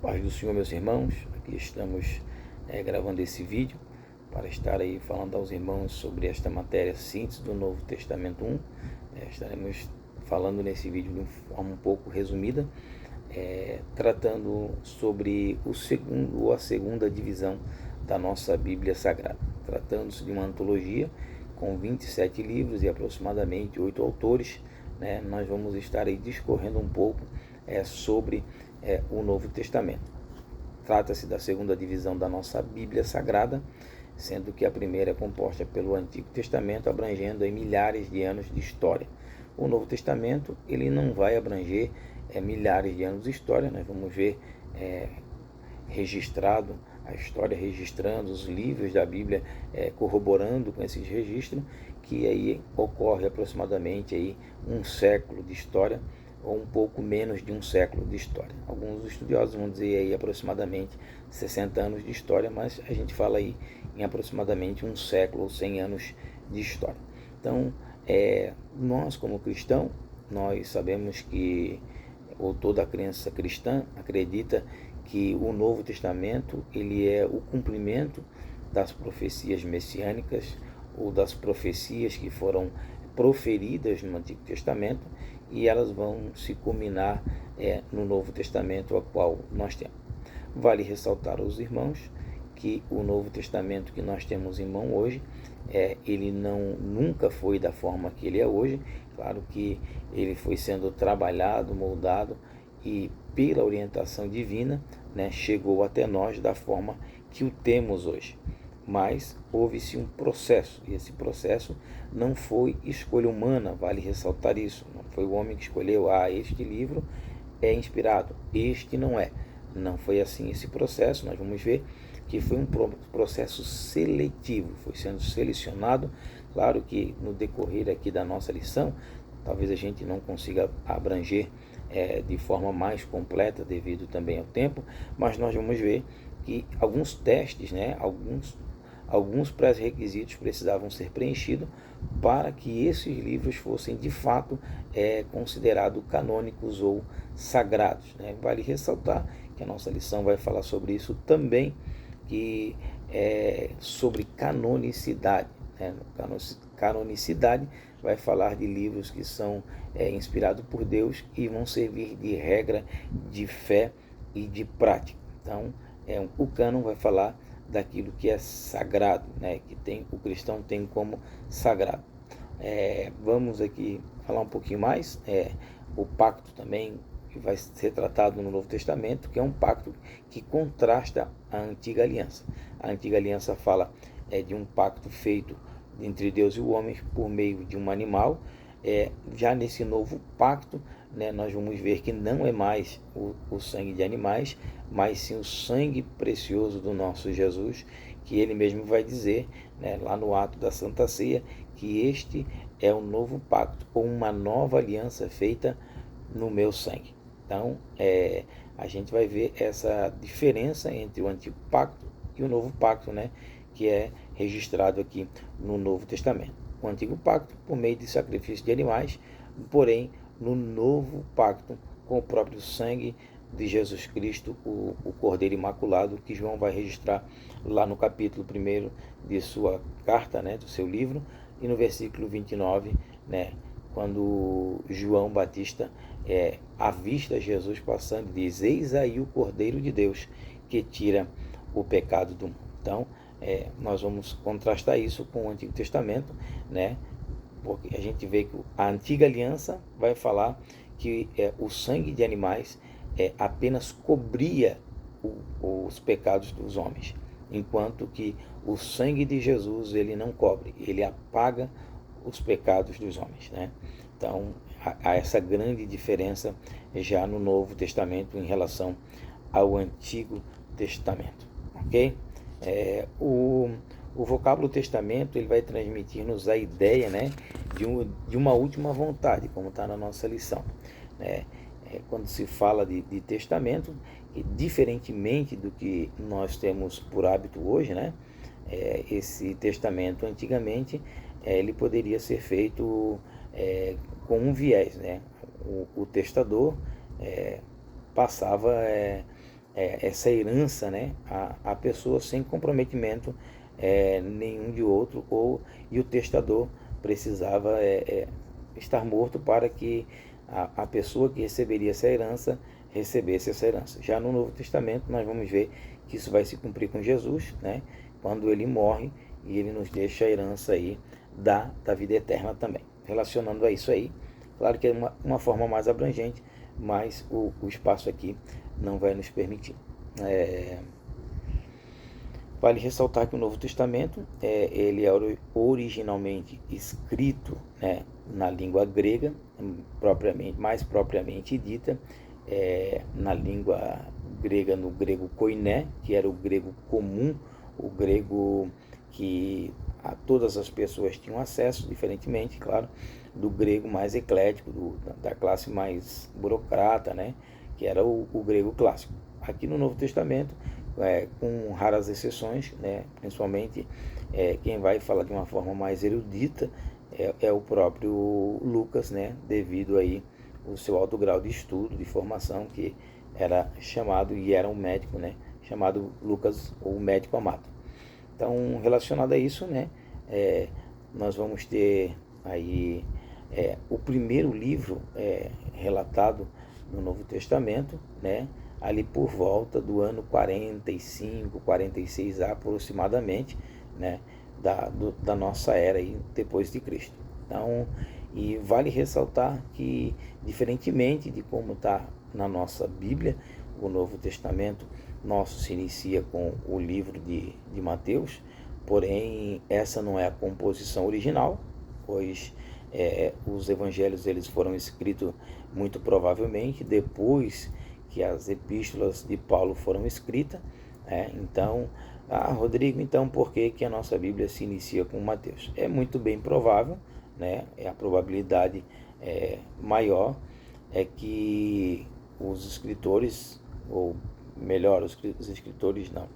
Paz do Senhor, meus irmãos. Aqui estamos gravando esse vídeo para estar aí falando aos irmãos sobre esta matéria síntese do Novo Testamento 1. Estaremos falando nesse vídeo de uma forma um pouco resumida, tratando sobre o segundo ou a segunda divisão da nossa Bíblia Sagrada. Tratando-se de uma antologia com 27 livros e aproximadamente 8 autores, nós vamos estar aí discorrendo um pouco sobre o Novo Testamento. Trata-se da segunda divisão da nossa Bíblia Sagrada, sendo que a primeira é composta pelo Antigo Testamento, abrangendo aí milhares de anos de história. O Novo Testamento ele não vai abranger milhares de anos de história. Nós vamos ver registrado a história, registrando os livros da Bíblia, corroborando com esses registros, que aí ocorre aproximadamente aí um século de história, ou um pouco menos de um século de história. Alguns estudiosos vão dizer aí aproximadamente 60 anos de história, mas a gente fala aí em aproximadamente um século ou 100 anos de história. Então, nós como cristãos, nós sabemos que, ou toda a crença cristã acredita que o Novo Testamento ele é o cumprimento das profecias messiânicas ou das profecias que foram proferidas no Antigo Testamento, e elas vão se culminar no Novo Testamento, a qual nós temos. Vale ressaltar aos irmãos que o Novo Testamento que nós temos em mão hoje, ele nunca foi da forma que ele é hoje. Claro que ele foi sendo trabalhado, moldado, e pela orientação divina, chegou até nós da forma que o temos hoje. Mas houve-se um processo, e esse processo não foi escolha humana, vale ressaltar isso. Não foi o homem que escolheu, este livro é inspirado, este não é. Não foi assim esse processo. Nós vamos ver que foi um processo seletivo, foi sendo selecionado. Claro que no decorrer aqui da nossa lição, talvez a gente não consiga abranger de forma mais completa, devido também ao tempo, mas nós vamos ver que alguns testes, alguns pré-requisitos precisavam ser preenchidos para que esses livros fossem de fato considerados canônicos ou sagrados. Vale ressaltar que a nossa lição vai falar sobre isso também, que sobre canonicidade. Canonicidade vai falar de livros que são inspirados por Deus e vão servir de regra de fé e de prática. Então, o cânon vai falar daquilo que é sagrado, que o cristão tem como sagrado. Vamos aqui falar um pouquinho mais. O pacto também que vai ser tratado no Novo Testamento, que é um pacto que contrasta a antiga aliança. A antiga aliança fala de um pacto feito entre Deus e o homem por meio de um animal. Já nesse novo pacto, nós vamos ver que não é mais o sangue de animais, mas sim o sangue precioso do nosso Jesus, que ele mesmo vai dizer, lá no ato da Santa Ceia, que este é um novo pacto, ou uma nova aliança feita no meu sangue. Então, a gente vai ver essa diferença entre o antigo pacto e o novo pacto, que é registrado aqui no Novo Testamento. O antigo pacto por meio de sacrifício de animais, porém no novo pacto com o próprio sangue de Jesus Cristo, o Cordeiro Imaculado, que João vai registrar lá no capítulo 1 de sua carta, do seu livro, e no versículo 29, quando João Batista avista Jesus passando, diz: eis aí o Cordeiro de Deus que tira o pecado do mundo. Então, nós vamos contrastar isso com o Antigo Testamento, porque a gente vê que a antiga aliança vai falar que o sangue de animais apenas cobria os pecados dos homens, enquanto que o sangue de Jesus ele não cobre, ele apaga os pecados dos homens. Então, há essa grande diferença já no Novo Testamento em relação ao Antigo Testamento, ok? O vocábulo testamento ele vai transmitir-nos a ideia de uma última vontade, como está na nossa lição. Quando se fala de testamento, diferentemente do que nós temos por hábito hoje, esse testamento antigamente ele poderia ser feito com um viés. O testador passava essa herança, né, a pessoa sem comprometimento nenhum de outro, e o testador precisava estar morto para que a pessoa que receberia essa herança recebesse essa herança. Já no Novo Testamento nós vamos ver que isso vai se cumprir com Jesus, né, quando ele morre e ele nos deixa a herança aí da vida eterna também. Relacionando a isso aí, claro que é uma forma mais abrangente, mas o espaço aqui não vai nos permitir. Vale ressaltar que o Novo Testamento ele é originalmente escrito, né, na língua grega, mais propriamente dita, na língua grega, no grego koiné, que era o grego comum, o grego que todas as pessoas tinham acesso, diferentemente, claro, do grego mais eclético, da classe mais burocrata, né, que era o grego clássico. Aqui no Novo Testamento, com raras exceções, né, principalmente quem vai falar de uma forma mais erudita é o próprio Lucas, né, devido aí o seu alto grau de estudo, de formação, que era chamado, e era um médico, né, chamado Lucas, ou médico amado. Então, relacionado a isso, né, nós vamos ter aí o primeiro livro relatado no Novo Testamento, né, ali por volta do ano 45, 46 aproximadamente, né, da nossa era aí, depois de Cristo. Então, e vale ressaltar que, diferentemente de como está na nossa Bíblia, o Novo Testamento nosso se inicia com o livro de Mateus, porém essa não é a composição original, pois os evangelhos eles foram escritos muito provavelmente depois que as epístolas de Paulo foram escritas. Então, Rodrigo, então por que a nossa Bíblia se inicia com Mateus? É muito bem provável, né? A probabilidade maior é que os escritores, ou melhor, os escritores não,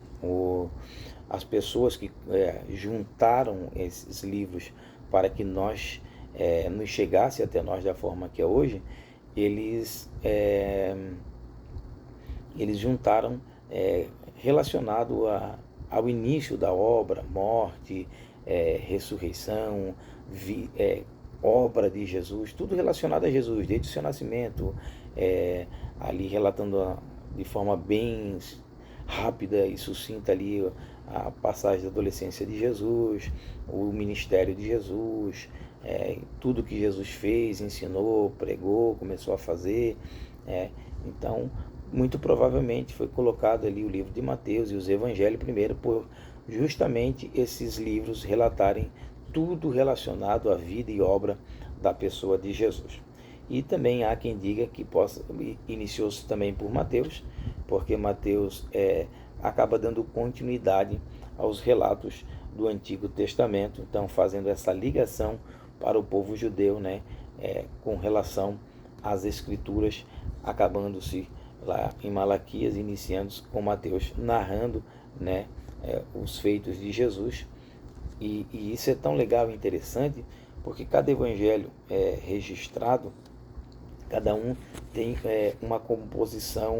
as pessoas que juntaram esses livros para que nos chegasse até nós da forma que é hoje, eles juntaram relacionado ao início da obra, morte, ressurreição, obra de Jesus, tudo relacionado a Jesus, desde o seu nascimento, ali relatando de forma bem rápida e sucinta ali a passagem da adolescência de Jesus, o ministério de Jesus, tudo que Jesus fez, ensinou, pregou, começou a fazer. Então, muito provavelmente foi colocado ali o livro de Mateus e os evangelhos primeiro, por justamente esses livros relatarem tudo relacionado à vida e obra da pessoa de Jesus. E também há quem diga que iniciou-se também por Mateus, porque Mateus acaba dando continuidade aos relatos do Antigo Testamento, então fazendo essa ligação para o povo judeu, né, com relação às Escrituras, acabando-se lá em Malaquias, iniciando com Mateus, narrando, né, os feitos de Jesus. E isso é tão legal e interessante, porque cada evangelho registrado, cada um tem uma composição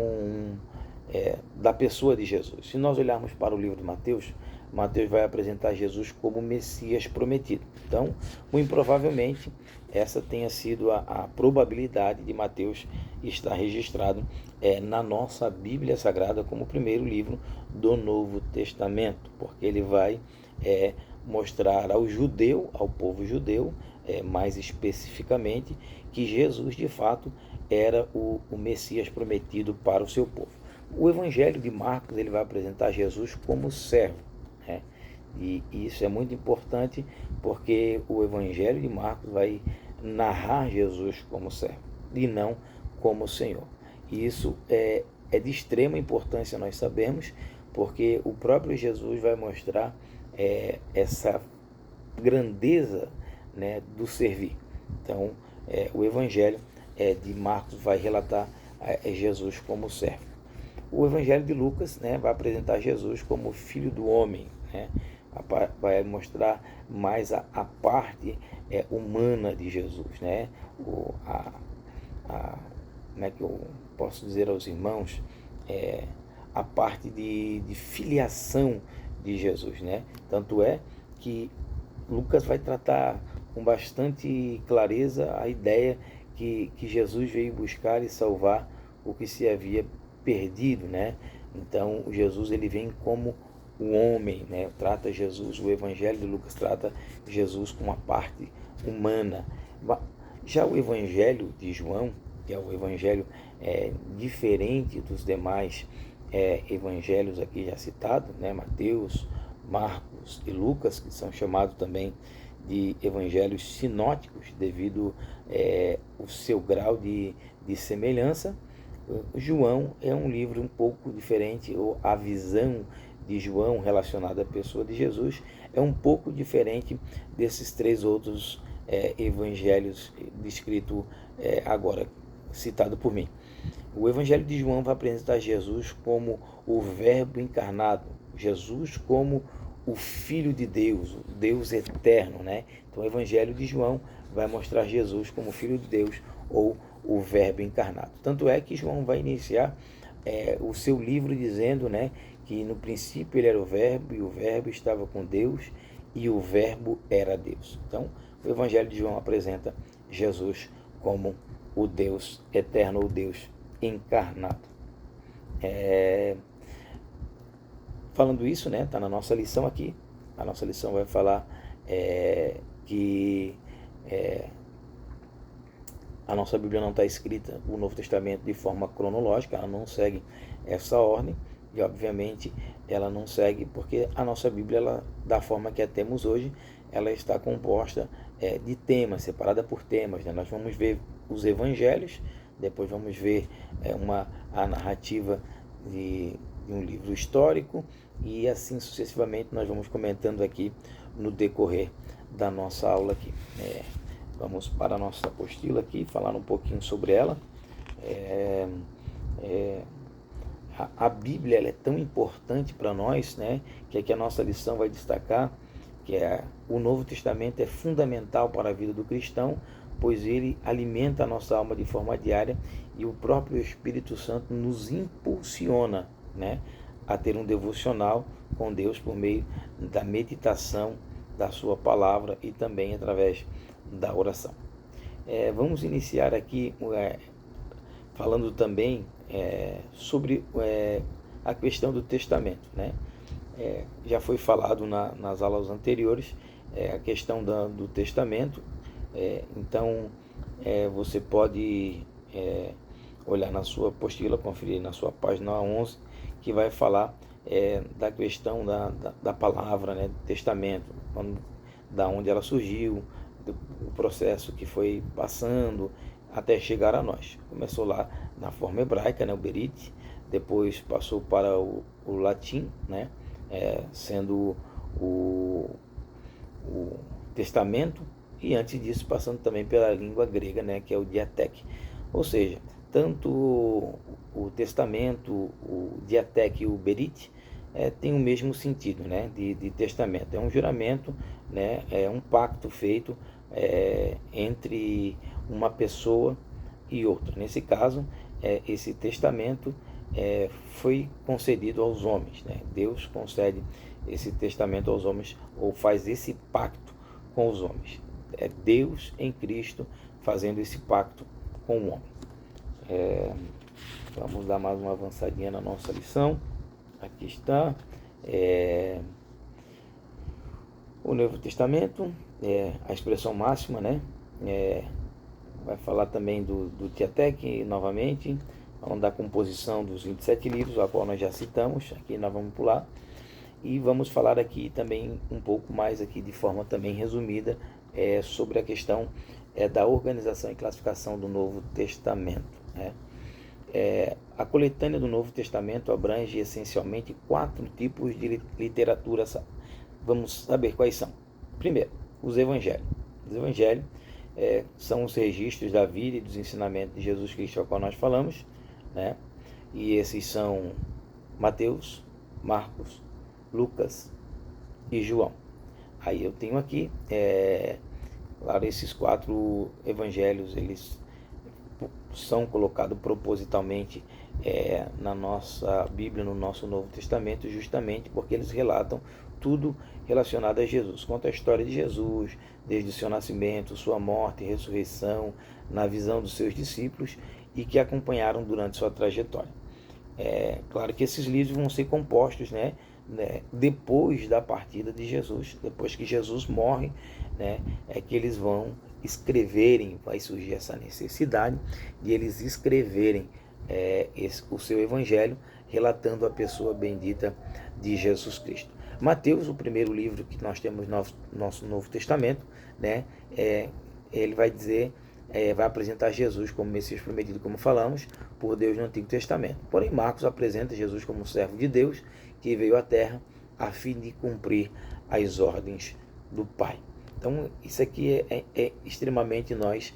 da pessoa de Jesus. Se nós olharmos para o livro de Mateus, Mateus vai apresentar Jesus como Messias prometido. Então, muito provavelmente, essa tenha sido a probabilidade de Mateus estar registrado na nossa Bíblia Sagrada como o primeiro livro do Novo Testamento, porque ele vai mostrar ao judeu, ao povo judeu, mais especificamente, que Jesus de fato era o Messias prometido para o seu povo. O Evangelho de Marcos ele vai apresentar Jesus como servo, né? E isso é muito importante, porque o Evangelho de Marcos vai narrar Jesus como servo e não como Senhor. E isso é de extrema importância, nós sabemos, porque o próprio Jesus vai mostrar essa grandeza, né, do servir. Então, o Evangelho de Marcos vai relatar Jesus como servo. O Evangelho de Lucas, né, vai apresentar Jesus como filho do homem, né, vai mostrar mais a parte humana de Jesus, né, como é que eu posso dizer aos irmãos, a parte de filiação de Jesus, né? Tanto é que Lucas vai tratar com bastante clareza a ideia que Jesus veio buscar e salvar o que se havia perdido, né? Então, Jesus ele vem como o homem, né? Trata Jesus, o Evangelho de Lucas trata Jesus com uma parte humana. Já o Evangelho de João, que é o Evangelho diferente dos demais evangelhos aqui já citados, né? Mateus, Marcos e Lucas, que são chamados também de evangelhos sinóticos devido ao seu grau de semelhança. João é um livro um pouco diferente, ou a visão de João relacionada à pessoa de Jesus é um pouco diferente desses três outros evangelhos descritos agora, citado por mim. O Evangelho de João vai apresentar Jesus como o Verbo encarnado, Jesus como o Filho de Deus, o Deus eterno, né? Então o Evangelho de João vai mostrar Jesus como Filho de Deus ou o Verbo encarnado. Tanto é que João vai iniciar o seu livro dizendo, né, que no princípio ele era o Verbo e o Verbo estava com Deus e o Verbo era Deus. Então o Evangelho de João apresenta Jesus como o Deus eterno, o Deus encarnado. Falando isso, né, está na nossa lição aqui. A nossa lição vai falar que a nossa Bíblia não está escrita, o Novo Testamento, de forma cronológica, ela não segue essa ordem, e obviamente ela não segue porque a nossa Bíblia, ela, da forma que a temos hoje, ela está composta de temas, separada por temas, né? Nós vamos ver os evangelhos, depois vamos ver a narrativa de um livro histórico, e assim sucessivamente nós vamos comentando aqui no decorrer da nossa aula aqui. Vamos para a nossa apostila aqui, falar um pouquinho sobre ela. A Bíblia ela é tão importante para nós, né, que aqui a nossa lição vai destacar que o Novo Testamento é fundamental para a vida do cristão, pois ele alimenta a nossa alma de forma diária e o próprio Espírito Santo nos impulsiona, né, a ter um devocional com Deus por meio da meditação da sua palavra e também através da oração. Vamos iniciar aqui falando também sobre a questão do testamento, né? Já foi falado nas aulas anteriores a questão do testamento, então você pode olhar na sua apostila, conferir na sua página 11, que vai falar da questão da palavra, né, testamento, da onde ela surgiu, o processo que foi passando até chegar a nós. Começou lá na forma hebraica, né, o Berit, depois passou para o latim, né, sendo o testamento, e antes disso passando também pela língua grega, né, que é o diateque. Ou seja, tanto o testamento, o diateque e o berit tem o mesmo sentido, né, de testamento. É um juramento, né, é um pacto feito entre uma pessoa e outra. Nesse caso, esse testamento foi concedido aos homens, né? Deus concede esse testamento aos homens, ou faz esse pacto com os homens. É Deus em Cristo fazendo esse pacto com o homem. Vamos dar mais uma avançadinha na nossa lição. Aqui está o Novo Testamento, a expressão máxima, né? Vai falar também do Diateque novamente, falando da composição dos 27 livros, a qual nós já citamos. Aqui nós vamos pular e vamos falar aqui também um pouco mais aqui de forma também resumida sobre a questão da organização e classificação do Novo Testamento, né? A coletânea do Novo Testamento abrange essencialmente 4 tipos de literatura. Vamos saber quais são. Primeiro, os evangelhos. Os evangelhos são os registros da vida e dos ensinamentos de Jesus Cristo, ao qual nós falamos, né? E esses são Mateus, Marcos, Lucas e João. Aí eu tenho aqui, claro, esses 4 evangelhos, eles são colocados propositalmente na nossa Bíblia, no nosso Novo Testamento, justamente porque eles relatam tudo relacionado a Jesus. Conta a história de Jesus, desde o seu nascimento, sua morte e ressurreição, na visão dos seus discípulos e que acompanharam durante sua trajetória. Claro que esses livros vão ser compostos, depois da partida de Jesus, depois que Jesus morre, é que eles vão escreverem, vai surgir essa necessidade de eles escreverem o seu evangelho, relatando a pessoa bendita de Jesus Cristo. Mateus, o primeiro livro que nós temos no nosso Novo Testamento, ele vai dizer, vai apresentar Jesus como Messias prometido, como falamos, por Deus no Antigo Testamento. Porém, Marcos apresenta Jesus como servo de Deus, que veio à Terra a fim de cumprir as ordens do Pai. Então, isso aqui é extremamente nós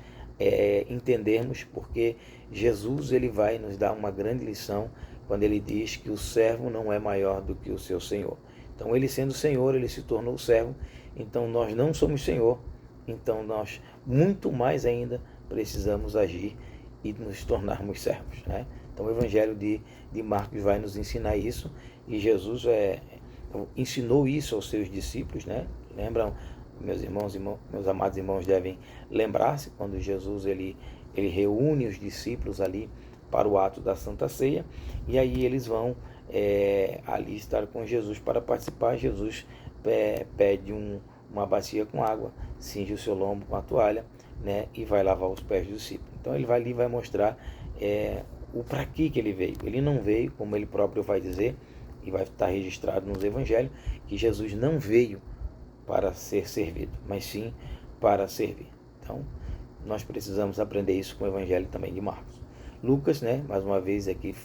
entendermos, porque Jesus ele vai nos dar uma grande lição quando ele diz que o servo não é maior do que o seu Senhor. Então, ele sendo Senhor, ele se tornou servo. Então, nós não somos Senhor. Então, nós muito mais ainda precisamos agir e nos tornarmos servos. Então, o Evangelho de Marcos vai nos ensinar isso. E Jesus ensinou isso aos seus discípulos. Lembram, meus amados irmãos devem lembrar-se, quando Jesus ele reúne os discípulos ali para o ato da Santa Ceia. E aí eles vão ali estar com Jesus para participar. Jesus pede uma bacia com água, cinge o seu lombo com a toalha, e vai lavar os pés dos discípulos. Então ele vai ali, vai mostrar o para que ele veio. Ele não veio, como ele próprio vai dizer, e vai estar registrado nos evangelhos, que Jesus não veio para ser servido, mas sim para servir. Então nós precisamos aprender isso com o evangelho também de Marcos. Lucas, mais uma vez aqui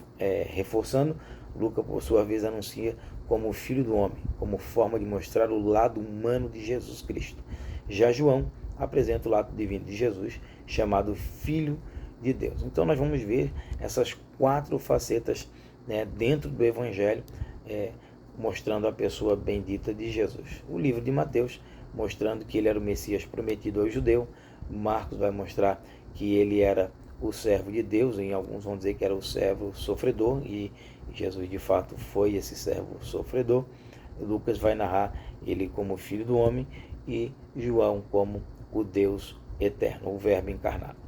reforçando, Lucas por sua vez anuncia como o Filho do Homem, como forma de mostrar o lado humano de Jesus Cristo. Já João apresenta o lado divino de Jesus, chamado Filho de Deus. Então nós vamos ver essas 4 facetas dentro do Evangelho, mostrando a pessoa bendita de Jesus. O livro de Mateus, mostrando que ele era o Messias prometido ao judeu. Marcos vai mostrar que ele era o servo de Deus, em alguns vão dizer que era o servo sofredor, e Jesus de fato foi esse servo sofredor. Lucas vai narrar ele como Filho do Homem e João como o Deus eterno, o Verbo encarnado.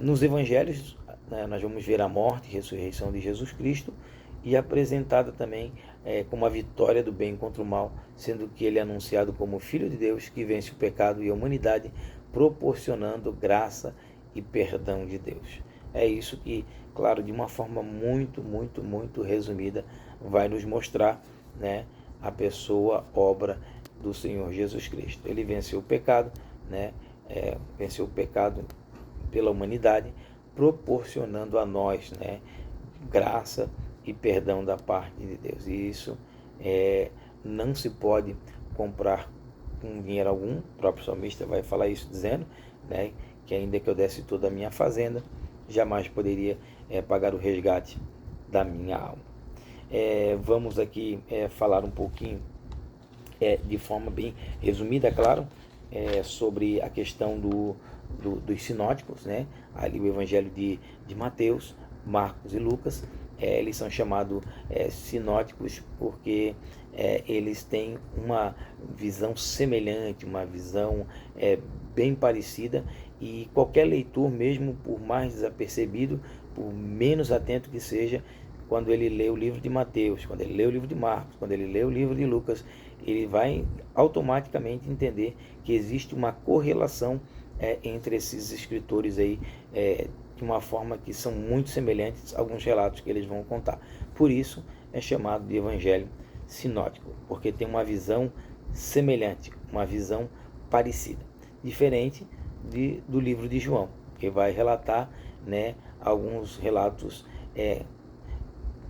Nos evangelhos, nós vamos ver a morte e ressurreição de Jesus Cristo, e apresentada também como a vitória do bem contra o mal, sendo que ele é anunciado como Filho de Deus, que vence o pecado e a humanidade, proporcionando graça e perdão de Deus. É isso que, claro, de uma forma muito, muito, muito resumida, vai nos mostrar a pessoa, obra do Senhor Jesus Cristo. Ele venceu o pecado, venceu o pecado pela humanidade, proporcionando a nós graça e perdão da parte de Deus. E isso não se pode comprar com dinheiro algum. O próprio salmista vai falar isso, dizendo que ainda que eu desse toda a minha fazenda, jamais poderia pagar o resgate da minha alma. Vamos aqui falar um pouquinho, de forma bem resumida, claro, sobre a questão dos sinóticos, ali o Evangelho de Mateus, Marcos e Lucas. Eles são chamados sinóticos porque eles têm uma visão semelhante, uma visão bem parecida, e qualquer leitor, mesmo por mais desapercebido, por menos atento que seja, quando ele lê o livro de Mateus, quando ele lê o livro de Marcos, quando ele lê o livro de Lucas, ele vai automaticamente entender que existe uma correlação entre esses escritores aí, de uma forma que são muito semelhantes a alguns relatos que eles vão contar. Por isso é chamado de Evangelho sinótico, porque tem uma visão semelhante, uma visão parecida, diferente do livro de João, que vai relatar alguns relatos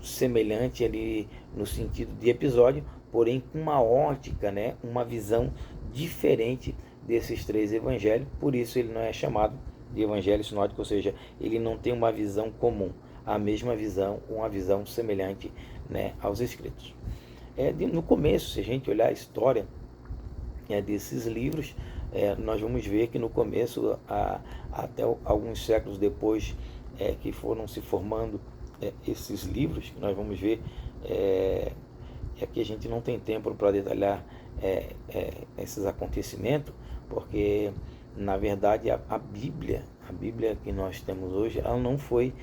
semelhantes ali no sentido de episódio, porém com uma ótica, uma visão diferente desses 3 evangelhos. Por isso ele não é chamado de evangelho sinótico, ou seja, ele não tem uma visão comum, a mesma visão, uma visão semelhante aos escritos. No começo, se a gente olhar a história desses livros, nós vamos ver que no começo, até alguns séculos depois que foram se formando esses livros, que nós vamos ver, aqui a gente não tem tempo para detalhar esses acontecimentos, porque na verdade a Bíblia que nós temos hoje, ela não foi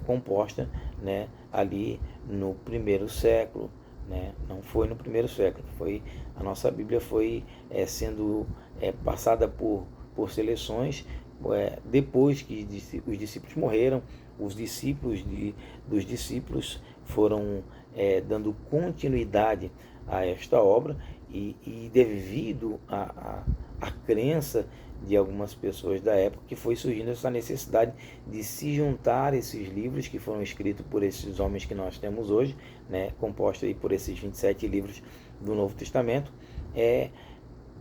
composta, né, ali no primeiro século, né? Não foi no primeiro século, a nossa Bíblia foi sendo passada por seleções depois que os discípulos morreram. Os discípulos dos discípulos foram dando continuidade a esta obra, e devido à crença de algumas pessoas da época, que foi surgindo essa necessidade de se juntar esses livros que foram escritos por esses homens que nós temos hoje, né, composto aí por esses 27 livros do Novo Testamento,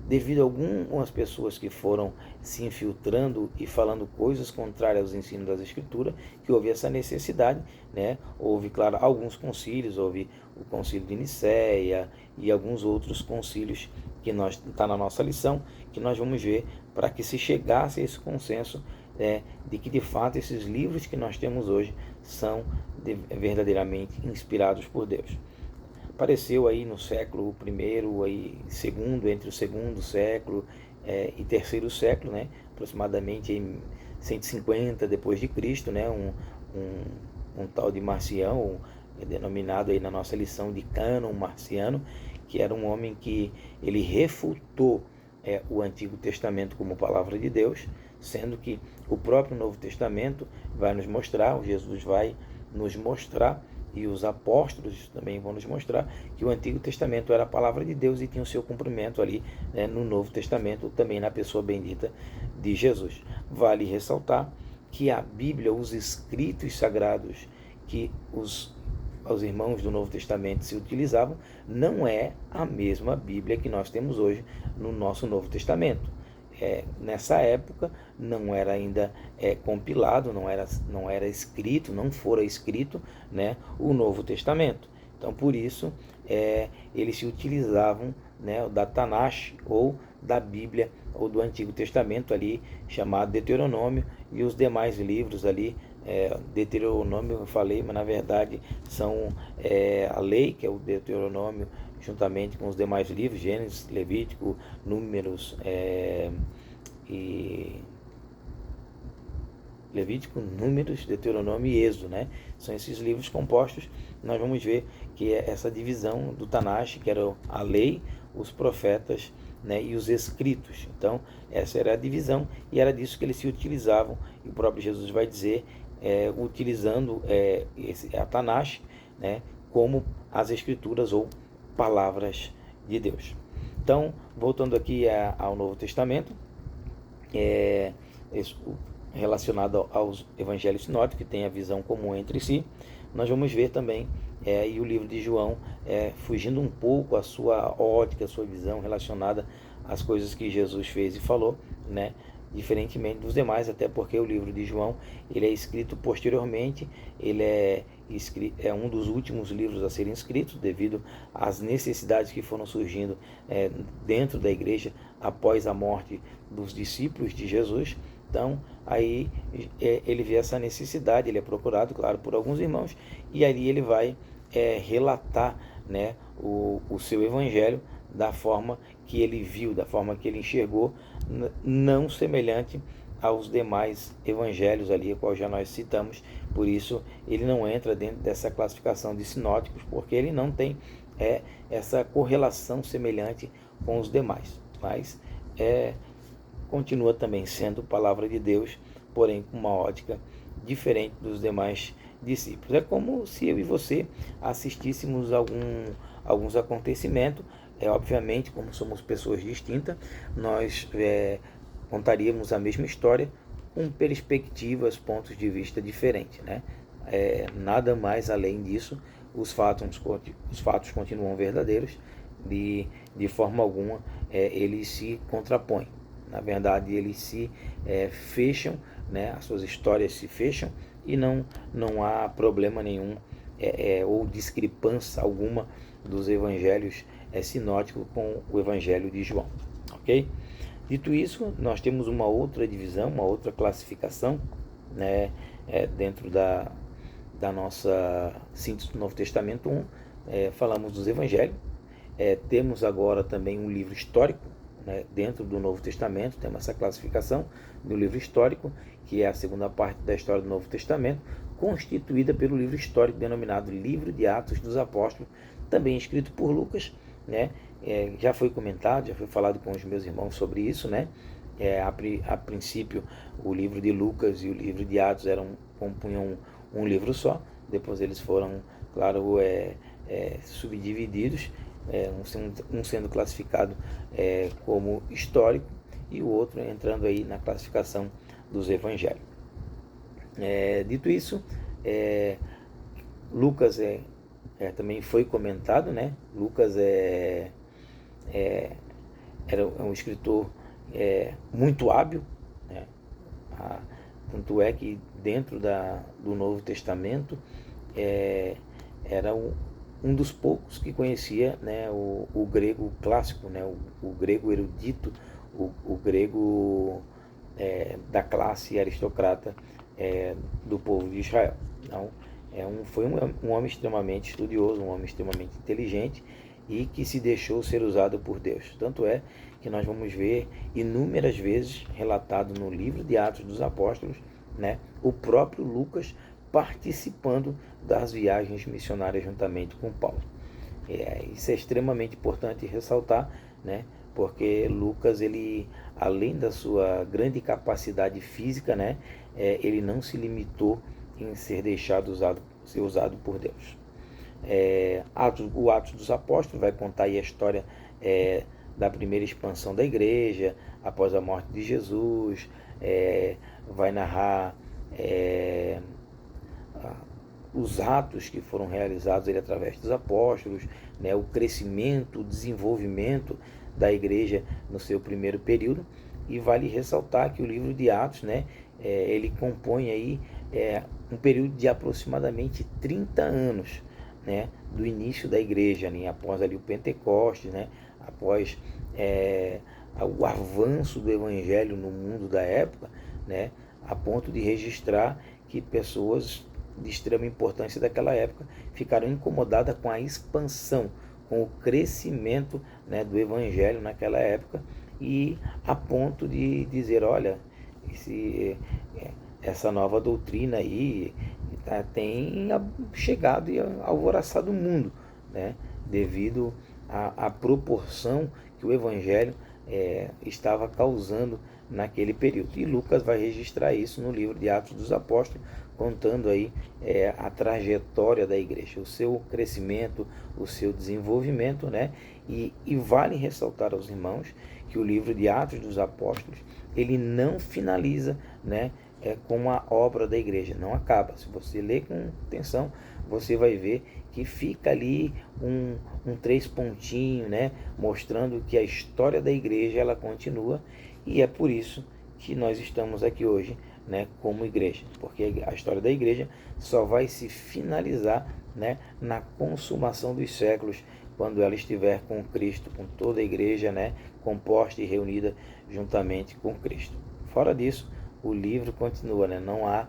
devido a algumas pessoas que foram se infiltrando e falando coisas contrárias aos ensinos das Escrituras, que houve essa necessidade, né? Houve, claro, alguns concílios, houve o concílio de Nicéia e alguns outros concílios que está na nossa lição, que nós vamos ver para que se chegasse a esse consenso de que de fato esses livros que nós temos hoje são verdadeiramente inspirados por Deus. Apareceu aí no século I, aí, segundo, entre o segundo século e terceiro século, né, aproximadamente em 150 depois de Cristo, né, um tal de Marcião, denominado aí na nossa lição de cânon marciano, que era um homem que ele refutou o Antigo Testamento como palavra de Deus, sendo que o próprio Novo Testamento vai nos mostrar, o Jesus vai nos mostrar, e os apóstolos também vão nos mostrar, que o Antigo Testamento era a palavra de Deus e tinha o seu cumprimento ali, né, no Novo Testamento, também na pessoa bendita de Jesus. Vale ressaltar que a Bíblia, os escritos sagrados que os irmãos do Novo Testamento se utilizavam, não é a mesma Bíblia que nós temos hoje no nosso Novo Testamento. Nessa época não era ainda compilado, não era escrito, não fora escrito, né, o Novo Testamento. Então, por isso, eles se utilizavam, né, da Tanakh, ou da Bíblia, ou do Antigo Testamento ali, chamado Deuteronômio, e os demais livros ali. Deuteronômio eu falei, mas na verdade são a lei, que é o Deuteronômio, juntamente com os demais livros, Gênesis, Levítico, Números, Deuteronômio e Êxodo, né? São esses livros compostos. Nós vamos ver que é essa divisão do Tanakh, que era a lei, os profetas, né, e os escritos. Então, essa era a divisão, e era disso que eles se utilizavam, e o próprio Jesus vai dizer, utilizando a Tanakh, né, como as escrituras ou palavras de Deus. Então, voltando aqui ao Novo Testamento, relacionado aos evangelhos sinóticos, que tem a visão comum entre si, nós vamos ver também, e o livro de João, fugindo um pouco a sua ótica, a sua visão relacionada às coisas que Jesus fez e falou, né, diferentemente dos demais, até porque o livro de João ele é escrito posteriormente, ele é um dos últimos livros a serem escritos, devido às necessidades que foram surgindo dentro da igreja após a morte dos discípulos de Jesus. Então, aí ele vê essa necessidade, ele é procurado, claro, por alguns irmãos, e ali ele vai relatar, né, o seu evangelho da forma que ele viu, da forma que ele enxergou, não semelhante aos demais evangelhos ali, a qual já nós citamos. Por isso, ele não entra dentro dessa classificação de sinóticos, porque ele não tem essa correlação semelhante com os demais. Mas continua também sendo palavra de Deus, porém com uma ótica diferente dos demais discípulos. É como se eu e você assistíssemos alguns acontecimentos. Obviamente, como somos pessoas distintas, nós contaríamos a mesma história com perspectivas, pontos de vista diferentes, né? Nada mais além disso. Os fatos continuam verdadeiros, de forma alguma eles se contrapõem. Na verdade, eles se fecham, né? As suas histórias se fecham, e não há problema nenhum ou discrepância alguma dos evangelhos sinóticos com o evangelho de João, ok? Dito isso, nós temos uma outra divisão, uma outra classificação, né, dentro da nossa síntese do Novo Testamento. Falamos dos Evangelhos. Temos agora também um livro histórico, né, dentro do Novo Testamento. Temos essa classificação do livro histórico, que é a segunda parte da história do Novo Testamento, constituída pelo livro histórico denominado Livro de Atos dos Apóstolos, também escrito por Lucas, né? Já foi comentado, já foi falado com os meus irmãos sobre isso, né? A princípio, o livro de Lucas e o livro de Atos compunham um livro só. Depois eles foram, claro, subdivididos, um sendo classificado como histórico e o outro entrando aí na classificação dos evangelhos. Dito isso, Lucas também foi comentado, né? Lucas era um escritor muito hábil, né? Tanto é que dentro do Novo Testamento era um dos poucos que conhecia, né, o grego clássico, né, o grego erudito, o grego da classe aristocrata do povo de Israel. Então, foi um homem extremamente estudioso, um homem extremamente inteligente e que se deixou ser usado por Deus. Tanto é que nós vamos ver inúmeras vezes relatado no livro de Atos dos Apóstolos, né, o próprio Lucas participando das viagens missionárias juntamente com Paulo. Isso é extremamente importante ressaltar, né, porque Lucas, ele, além da sua grande capacidade física, né, ele não se limitou em ser ser usado por Deus. O Atos dos Apóstolos vai contar aí a história da primeira expansão da igreja após a morte de Jesus, vai narrar os atos que foram realizados ali através dos apóstolos, né, o crescimento, o desenvolvimento da igreja no seu primeiro período. E vale ressaltar que o livro de Atos, né, ele compõe aí um período de aproximadamente 30 anos, né, do início da igreja, né, após ali o Pentecostes, né, após o avanço do evangelho no mundo da época, né, a ponto de registrar que pessoas de extrema importância daquela época ficaram incomodadas com a expansão, com o crescimento, né, do evangelho naquela época, e a ponto de dizer, olha, essa nova doutrina aí tem chegado e alvoroçado o mundo, né, devido à proporção que o evangelho estava causando naquele período. E Lucas vai registrar isso no livro de Atos dos Apóstolos, contando aí a trajetória da igreja, o seu crescimento, o seu desenvolvimento, né? E vale ressaltar aos irmãos que o livro de Atos dos Apóstolos, ele não finaliza, né, com a obra da igreja, não acaba. Se você ler com atenção, você vai ver que fica ali um 3 pontinhos, né, mostrando que a história da igreja ela continua, e é por isso que nós estamos aqui hoje, né, como igreja, porque a história da igreja só vai se finalizar, né, na consumação dos séculos, quando ela estiver com Cristo, com toda a igreja, né, composta e reunida juntamente com Cristo. Fora disso, o livro continua, né, não há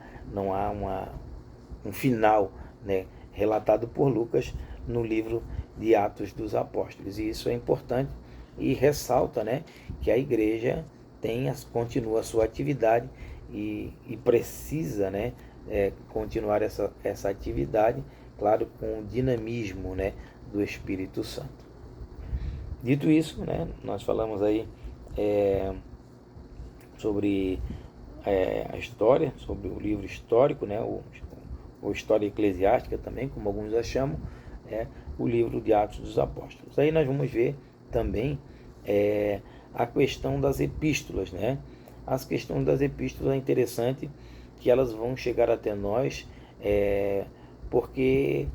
um final, né, relatado por Lucas no livro de Atos dos Apóstolos, e isso é importante e ressalta, né, que a igreja continua a sua atividade e precisa, né, continuar essa atividade, claro, com o dinamismo, né, do Espírito Santo. Dito isso, né, nós falamos aí sobre a história, sobre o livro histórico, né, ou história eclesiástica também, como alguns a chamam, o livro de Atos dos Apóstolos. Aí nós vamos ver também a questão das epístolas, né? As questões das epístolas é interessante que elas vão chegar até nós porque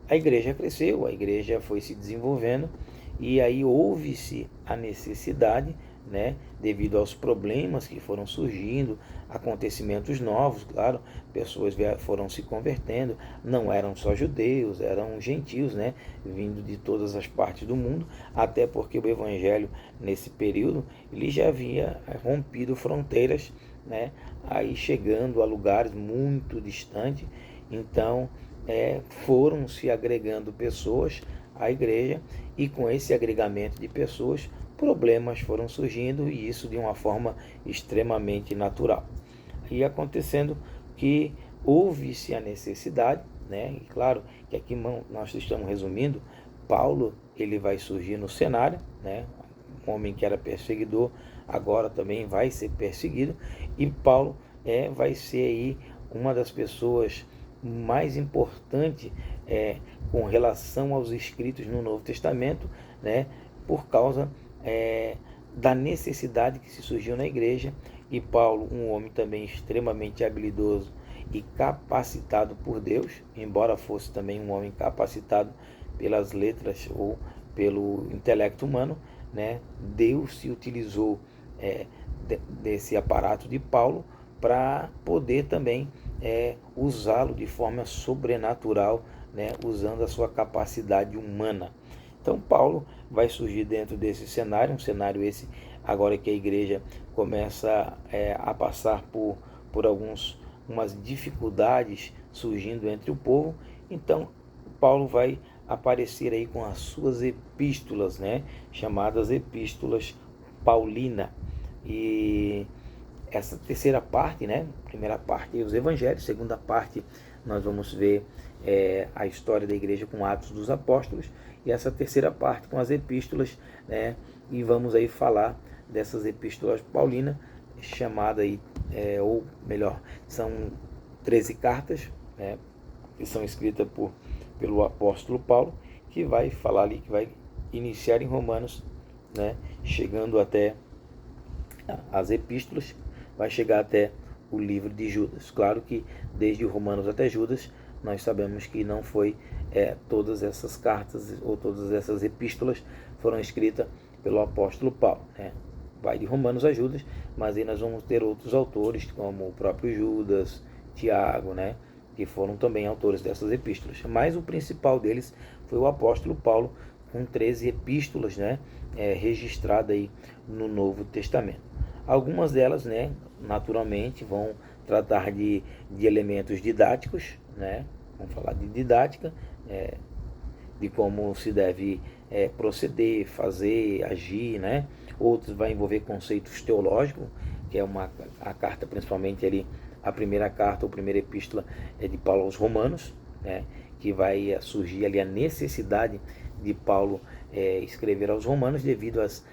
a igreja cresceu, a igreja foi se desenvolvendo, e aí houve-se a necessidade, né, devido aos problemas que foram surgindo, acontecimentos novos, claro, pessoas foram se convertendo, não eram só judeus, eram gentios, né, vindo de todas as partes do mundo, até porque o evangelho nesse período ele já havia rompido fronteiras, né, aí chegando a lugares muito distantes. Então foram se agregando pessoas à igreja, e com esse agregamento de pessoas, problemas foram surgindo, e isso de uma forma extremamente natural. E acontecendo que houve-se a necessidade, né? E claro que aqui nós estamos resumindo, Paulo ele vai surgir no cenário, né? Um homem que era perseguidor, agora também vai ser perseguido, e Paulo vai ser aí uma das pessoas mais importantes com relação aos escritos no Novo Testamento, né? Por causa da necessidade que se surgiu na igreja. E Paulo, um homem também extremamente habilidoso e capacitado por Deus, embora fosse também um homem capacitado pelas letras ou pelo intelecto humano, né? Deus se utilizou desse aparato de Paulo para poder também usá-lo de forma sobrenatural, né? Usando a sua capacidade humana. Então Paulo vai surgir dentro desse cenário, um cenário esse agora que a igreja começa a passar por umas dificuldades surgindo entre o povo. Então Paulo vai aparecer aí com as suas epístolas, né, chamadas epístolas Paulina. E essa terceira parte, né, primeira parte os evangelhos, segunda parte nós vamos ver a história da igreja com Atos dos Apóstolos, e essa terceira parte com as epístolas, né, e vamos aí falar dessas epístolas paulinas, chamada aí, ou melhor, são 13 cartas, né, que são escritas pelo apóstolo Paulo, que vai falar ali, que vai iniciar em Romanos, né, chegando até as epístolas, vai chegar até o livro de Judas. Claro que desde Romanos até Judas, nós sabemos que não foi todas essas cartas ou todas essas epístolas foram escritas pelo apóstolo Paulo, né? Vai de Romanos a Judas, mas aí nós vamos ter outros autores, como o próprio Judas, Tiago, né? Que foram também autores dessas epístolas. Mas o principal deles foi o apóstolo Paulo, com 13 epístolas, né? Registradas aí no Novo Testamento. Algumas delas, né, naturalmente, vão tratar de elementos didáticos, né? Vamos falar de didática, de como se deve proceder, fazer, agir, né? Outros vai envolver conceitos teológicos, que é a carta, principalmente ali, a primeira carta ou primeira epístola de Paulo aos Romanos, né? Que vai surgir ali a necessidade de Paulo escrever aos Romanos devido às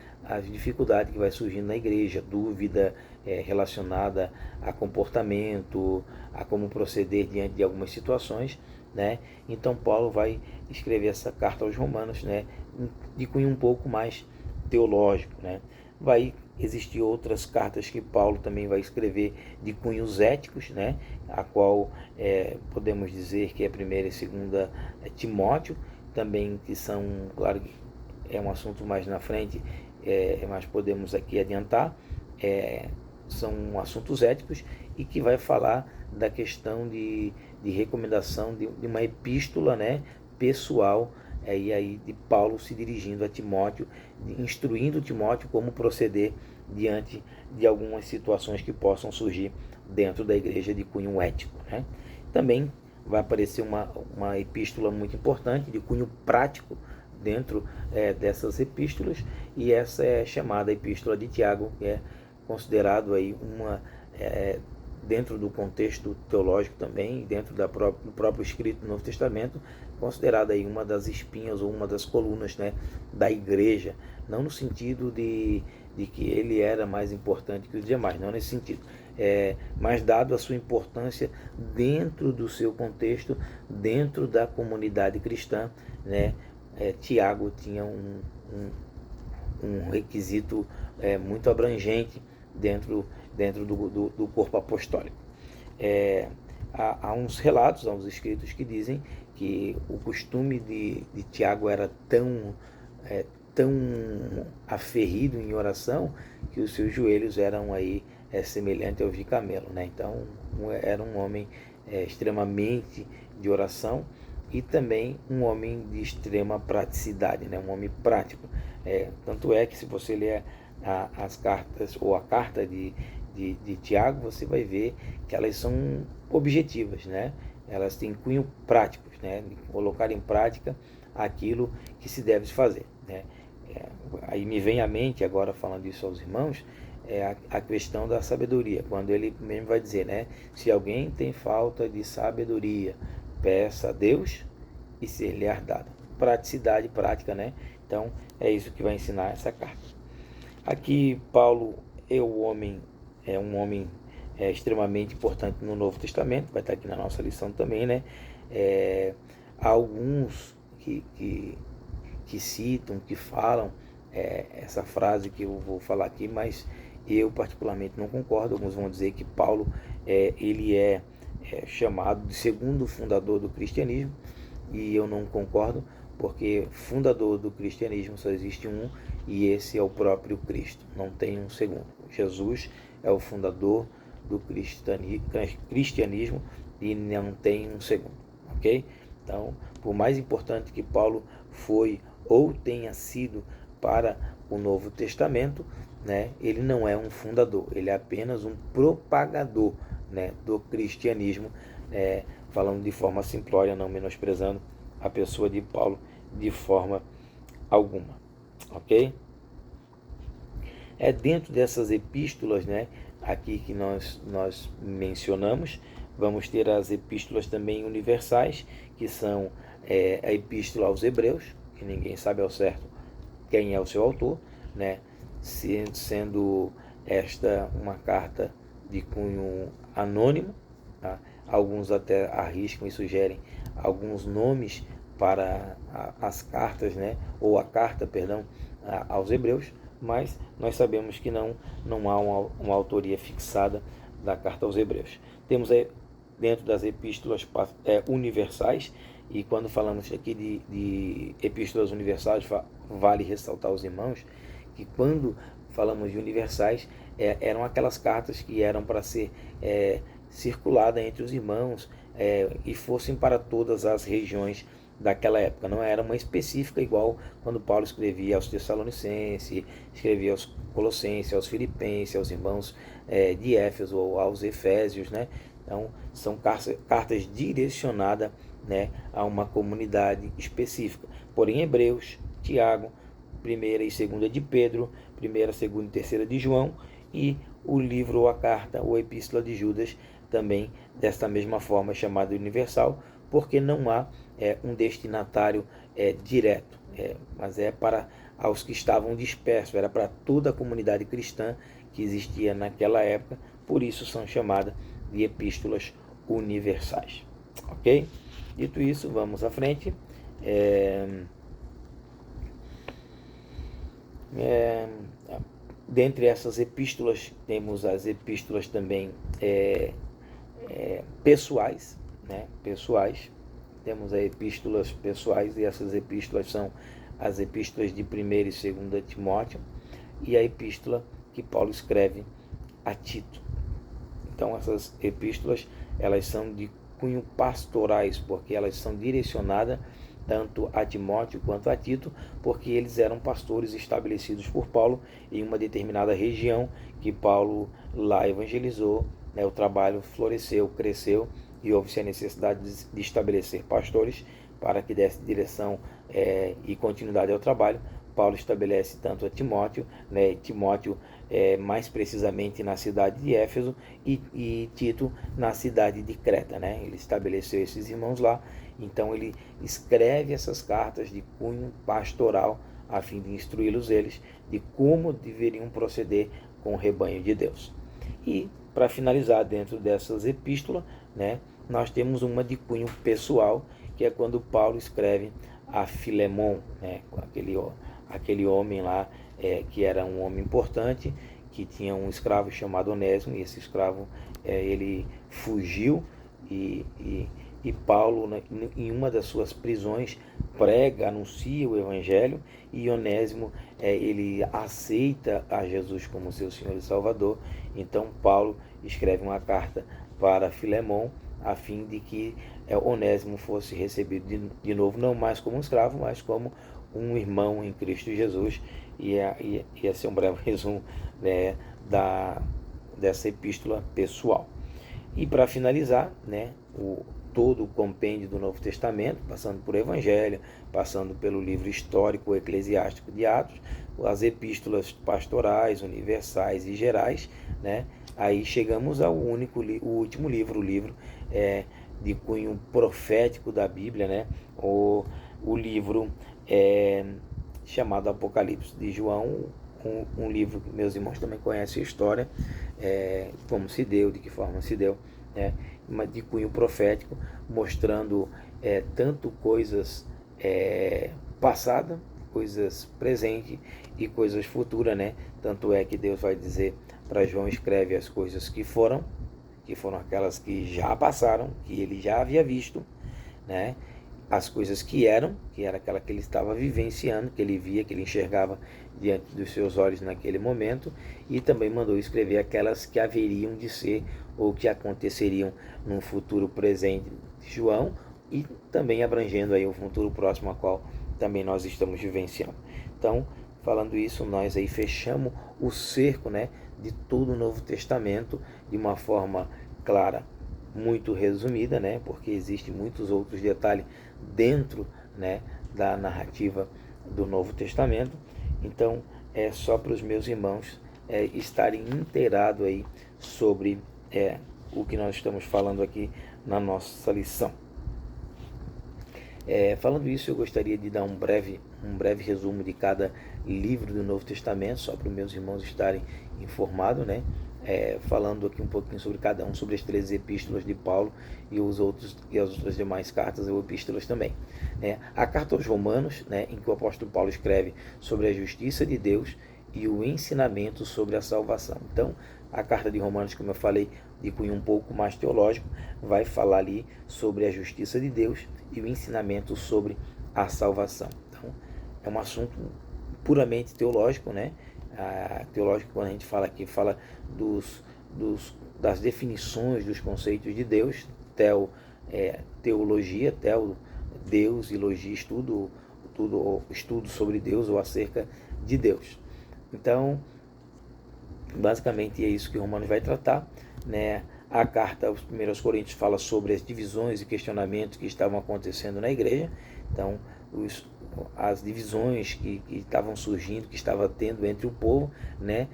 dificuldades que vai surgindo na igreja, dúvida relacionada a comportamento, a como proceder diante de algumas situações, né? Então Paulo vai escrever essa carta aos Romanos, né, de cunho um pouco mais teológico, né? Vai existir outras cartas que Paulo também vai escrever de cunhos éticos, né, a qual podemos dizer que é a primeira e segunda Timóteo, também, que são, claro, é um assunto mais na frente, mas podemos aqui adiantar, são assuntos éticos, e que vai falar da questão de recomendação de uma epístola, né, pessoal, e aí de Paulo se dirigindo a Timóteo, instruindo Timóteo como proceder diante de algumas situações que possam surgir dentro da igreja de cunho ético, né? Também vai aparecer uma epístola muito importante de cunho prático dentro dessas epístolas, e essa é chamada Epístola de Tiago, que é considerado aí dentro do contexto teológico também, dentro do próprio escrito do Novo Testamento, considerada aí uma das espinhas ou uma das colunas, né, da igreja, não no sentido de que ele era mais importante que os demais, não nesse sentido, mas dado a sua importância dentro do seu contexto, dentro da comunidade cristã, né, Tiago tinha um requisito muito abrangente dentro do corpo apostólico. Há uns relatos, há uns escritos que dizem que o costume de Tiago era tão tão aferrido em oração que os seus joelhos eram aí semelhantes aos de camelo, né? Então era um homem extremamente de oração e também um homem de extrema praticidade, né? Um homem prático. Tanto é que se você ler as cartas ou a carta de Tiago, você vai ver que elas são objetivas, né? Elas têm cunho práticos, né? De colocar em prática aquilo que se deve fazer, né? Aí me vem à mente, agora falando isso aos irmãos, a questão da sabedoria, quando ele mesmo vai dizer, né? Se alguém tem falta de sabedoria, peça a Deus e ser-lhe-á dado. Praticidade, prática, né? Então é isso que vai ensinar essa carta. Aqui Paulo é um homem extremamente importante no Novo Testamento, vai estar aqui na nossa lição também, né? Há alguns que citam, que falam essa frase que eu vou falar aqui, mas eu particularmente não concordo. Alguns vão dizer que Paulo ele é chamado de segundo fundador do cristianismo, e eu não concordo, porque fundador do cristianismo só existe um, e esse é o próprio Cristo, não tem um segundo. Jesus é o fundador do cristianismo e não tem um segundo, ok? Então, por mais importante que Paulo foi ou tenha sido para o Novo Testamento, né, ele não é um fundador, ele é apenas um propagador, né, do cristianismo, falando de forma simplória, não menosprezando a pessoa de Paulo de forma alguma, ok? Dentro dessas epístolas, né, aqui que nós mencionamos, vamos ter as epístolas também universais, que são a epístola aos Hebreus, que ninguém sabe ao certo quem é o seu autor, né, sendo esta uma carta de cunho anônimo, tá? Alguns até arriscam e sugerem alguns nomes para as cartas, né, ou a carta, perdão, aos Hebreus, mas nós sabemos que não há uma autoria fixada da carta aos Hebreus. Temos dentro das epístolas universais, e quando falamos aqui de epístolas universais, vale ressaltar aos irmãos que quando falamos de universais, eram aquelas cartas que eram para ser circulada entre os irmãos e fossem para todas as regiões daquela época. Não era uma específica igual quando Paulo escrevia aos Tessalonicenses, escrevia aos Colossenses, aos Filipenses, aos irmãos de Éfeso ou aos Efésios, né? Então são cartas direcionadas, né, a uma comunidade específica. Porém, Hebreus, Tiago, 1ª e 2ª de Pedro, 1ª, 2ª e 3ª de João, e o livro ou a carta ou a epístola de Judas também desta mesma forma chamada universal, porque não há um destinatário direto, mas para aos que estavam dispersos, era para toda a comunidade cristã que existia naquela época, por isso são chamadas de epístolas universais, ok? Dito isso, vamos à frente. Dentre essas epístolas, temos as epístolas também pessoais, né? Pessoais. Temos as epístolas pessoais, e essas epístolas são as epístolas de 1ª e 2ª Timóteo, e a epístola que Paulo escreve a Tito. Então essas epístolas, elas são de cunho pastorais, porque elas são direcionadas tanto a Timóteo quanto a Tito, porque eles eram pastores estabelecidos por Paulo em uma determinada região que Paulo lá evangelizou, né? O trabalho floresceu, cresceu, e houve-se a necessidade de estabelecer pastores para que desse direção e continuidade ao trabalho. Paulo estabelece tanto a Timóteo, né? Timóteo mais precisamente na cidade de Éfeso, e Tito na cidade de Creta, né? Ele estabeleceu esses irmãos lá, então ele escreve essas cartas de cunho pastoral a fim de instruí-los eles de como deveriam proceder com o rebanho de Deus. E para finalizar, dentro dessas epístolas, né, nós temos uma de cunho pessoal, que é quando Paulo escreve a Filemon, né, aquele homem lá que era um homem importante, que tinha um escravo chamado Onésimo, e esse escravo ele fugiu, e Paulo, né, em uma das suas prisões, prega, anuncia o Evangelho, e Onésimo ele aceita a Jesus como seu Senhor e Salvador. Então Paulo escreve uma carta para Filemão a fim de que Onésimo fosse recebido de novo, não mais como um escravo, mas como um irmão em Cristo Jesus. E esse é um breve resumo, né, dessa epístola pessoal. E para finalizar, né, todo o compêndio do Novo Testamento, passando por Evangelho, passando pelo livro histórico eclesiástico de Atos, as epístolas pastorais, universais e gerais, né, aí chegamos ao último livro, o livro de cunho profético da Bíblia, né, o livro chamado Apocalipse de João, um livro que meus irmãos também conhecem a história, como se deu, de que forma se deu, né, de cunho profético, mostrando tanto coisas passadas, coisas presentes e coisas futuras, né? Tanto é que Deus vai dizer para João: escreve as coisas que foram aquelas que já passaram, que ele já havia visto, né? As coisas que era aquela que ele estava vivenciando, que ele via, que ele enxergava diante dos seus olhos naquele momento, e também mandou escrever aquelas que haveriam de ser ou que aconteceriam num futuro presente de João, e também abrangendo aí o futuro próximo a qual também nós estamos vivenciando. Então, falando isso, nós aí fechamos o cerco, né, de todo o Novo Testamento de uma forma clara, muito resumida, né, porque existem muitos outros detalhes dentro, né, da narrativa do Novo Testamento. Então, é só para os meus irmãos estarem inteirados aí sobre o que nós estamos falando aqui na nossa lição. Falando isso, eu gostaria de dar um breve resumo de cada livro do Novo Testamento, só para os meus irmãos estarem informados, né? Falando aqui um pouquinho sobre cada um, sobre as 13 epístolas de Paulo e as outras demais cartas ou epístolas também. A carta aos Romanos, né, em que o apóstolo Paulo escreve sobre a justiça de Deus e o ensinamento sobre a salvação. Então, a carta de Romanos, como eu falei, de cunho um pouco mais teológico, vai falar ali sobre a justiça de Deus e o ensinamento sobre a salvação. Então, é um assunto puramente teológico, né? Teológico, quando a gente fala aqui, fala das definições dos conceitos de Deus, teologia, Deus, e logia, estudo sobre Deus ou acerca de Deus. Então, basicamente é isso que Romanos vai tratar, né? A carta aos 1 Coríntios fala sobre as divisões e questionamentos que estavam acontecendo na igreja. Então, as divisões que estavam surgindo, que estava tendo entre o povo, né?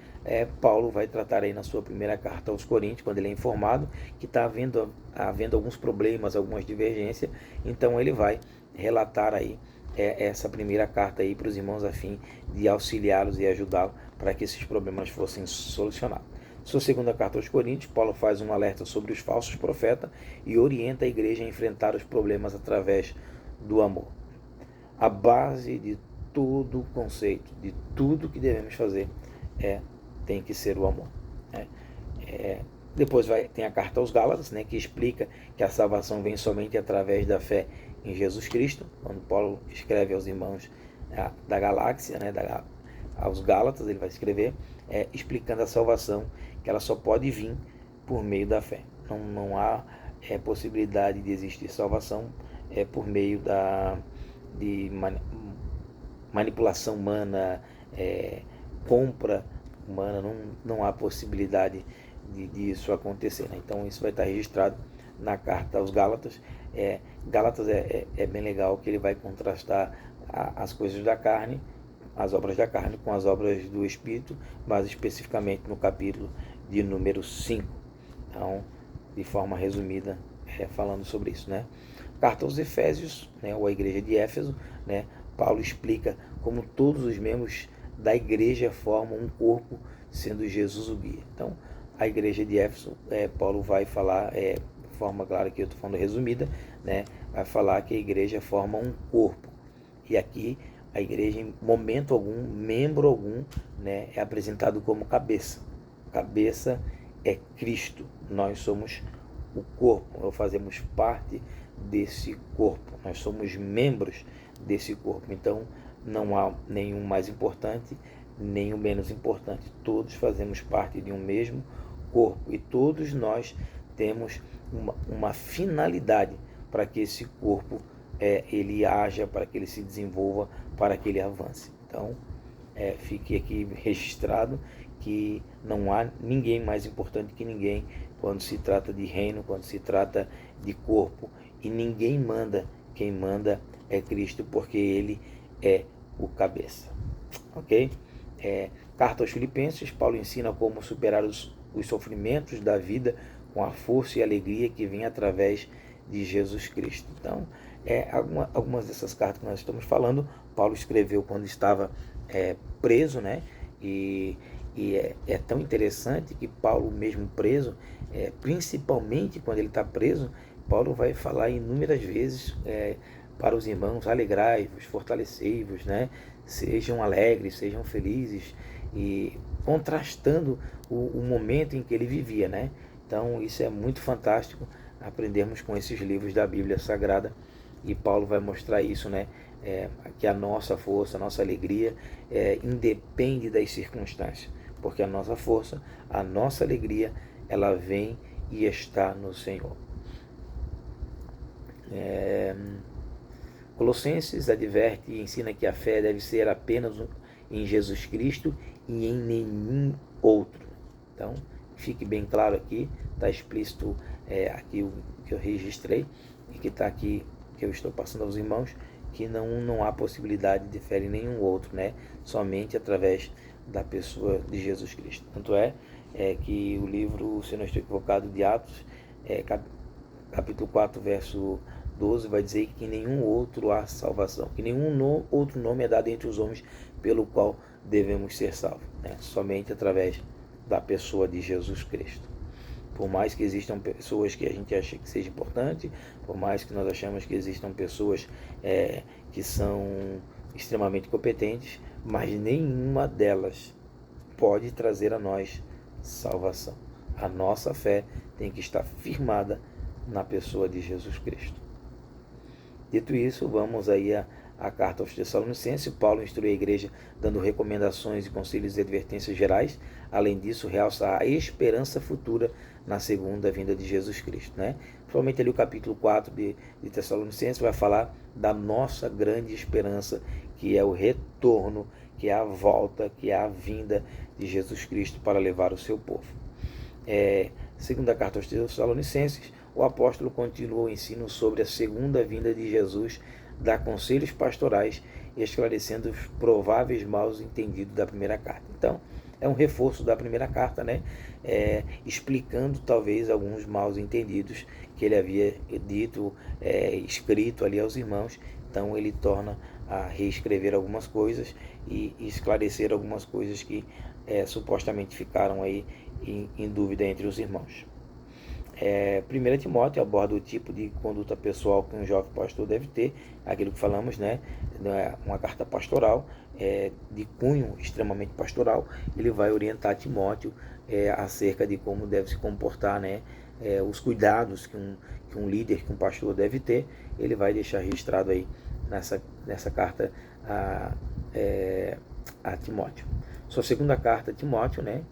Paulo vai tratar aí na sua primeira carta aos Coríntios, quando ele é informado que está havendo alguns problemas, algumas divergências. Então ele vai relatar aí essa primeira carta aí para os irmãos, a fim de auxiliá-los e ajudá-los para que esses problemas fossem solucionados. Sua segunda carta aos Coríntios, Paulo faz um alerta sobre os falsos profetas e orienta a igreja a enfrentar os problemas através do amor. A base de todo o conceito, de tudo que devemos fazer, tem que ser o amor. Depois tem a carta aos Gálatas, né, que explica que a salvação vem somente através da fé em Jesus Cristo. Quando Paulo escreve aos irmãos da galáxia, né, aos Gálatas, ele vai escrever explicando a salvação, que ela só pode vir por meio da fé. Não há possibilidade de existir salvação por meio de manipulação humana, compra humana. Não há possibilidade disso acontecer, né? Então isso vai estar registrado na carta aos Gálatas. Gálatas é bem legal, que ele vai contrastar as coisas da carne, as obras da carne, com as obras do Espírito, mais especificamente no capítulo de número 5. Então, de forma resumida, falando sobre isso, né? Carta aos Efésios, né, ou a igreja de Éfeso, né? Paulo explica como todos os membros da igreja formam um corpo, sendo Jesus o guia. Então, a igreja de Éfeso, Paulo vai falar, de forma clara que eu estou falando resumida, né? Vai falar que a igreja forma um corpo. E aqui a igreja, em momento algum, membro algum, né, é apresentado como cabeça. Cabeça é Cristo. Nós somos o corpo, ou fazemos parte desse corpo, nós somos membros desse corpo. Então não há nenhum mais importante, nenhum menos importante. Todos fazemos parte de um mesmo corpo e todos nós temos uma finalidade para que esse corpo ele haja, para que ele se desenvolva, para que ele avance. Então fique aqui registrado que não há ninguém mais importante que ninguém quando se trata de reino, quando se trata de corpo, e ninguém manda, quem manda é Cristo, porque ele é o cabeça. Ok? Carta aos Filipenses, Paulo ensina como superar os sofrimentos da vida com a força e alegria que vem através de Jesus Cristo. Então, algumas dessas cartas que nós estamos falando, Paulo escreveu quando estava preso, né? E é tão interessante que Paulo, mesmo preso, principalmente quando ele está preso, Paulo vai falar inúmeras vezes para os irmãos: alegrai-vos, fortalecei-vos, né? Sejam alegres, sejam felizes, e contrastando o momento em que ele vivia, né? Então isso é muito fantástico, aprendermos com esses livros da Bíblia Sagrada, e Paulo vai mostrar isso, né? Que a nossa força, a nossa alegria independe das circunstâncias, porque a nossa força, a nossa alegria, ela vem e está no Senhor. Colossenses adverte e ensina que a fé deve ser apenas em Jesus Cristo e em nenhum outro. Então, fique bem claro aqui, está explícito aqui o que eu registrei, e que está aqui, que eu estou passando aos irmãos, que não há possibilidade de fé em nenhum outro, né? Somente através da pessoa de Jesus Cristo. Tanto que o livro, se não estou equivocado, de Atos, capítulo 4, verso 12, vai dizer que em nenhum outro há salvação, que nenhum outro nome é dado entre os homens pelo qual devemos ser salvos, né? Somente através da pessoa de Jesus Cristo. Por mais que existam pessoas que a gente acha que seja importante, por mais que nós achamos que existam pessoas que são extremamente competentes, mas nenhuma delas pode trazer a nós salvação. A nossa fé tem que estar firmada na pessoa de Jesus Cristo. Dito isso, vamos aí a carta aos Tessalonicenses. Paulo instrui a igreja dando recomendações e conselhos e advertências gerais. Além disso, realça a esperança futura na segunda vinda de Jesus Cristo, né? Principalmente ali o capítulo 4 de Tessalonicenses vai falar da nossa grande esperança, que é o retorno, que é a volta, que é a vinda de Jesus Cristo para levar o seu povo. Segunda carta aos Tessalonicenses, o apóstolo continua o ensino sobre a segunda vinda de Jesus, dá conselhos pastorais, esclarecendo os prováveis maus entendidos da primeira carta. Então, é um reforço da primeira carta, né? Explicando talvez alguns maus entendidos que ele havia dito, escrito ali aos irmãos. Então, ele torna a reescrever algumas coisas e esclarecer algumas coisas que supostamente ficaram aí em dúvida entre os irmãos. 1 Timóteo aborda o tipo de conduta pessoal que um jovem pastor deve ter, aquilo que falamos, né? Uma carta pastoral, de cunho extremamente pastoral. Ele vai orientar Timóteo acerca de como deve se comportar, né? Os cuidados que um líder, que um pastor deve ter. Ele vai deixar registrado aí nessa carta a Timóteo. Sua segunda carta a Timóteo, né?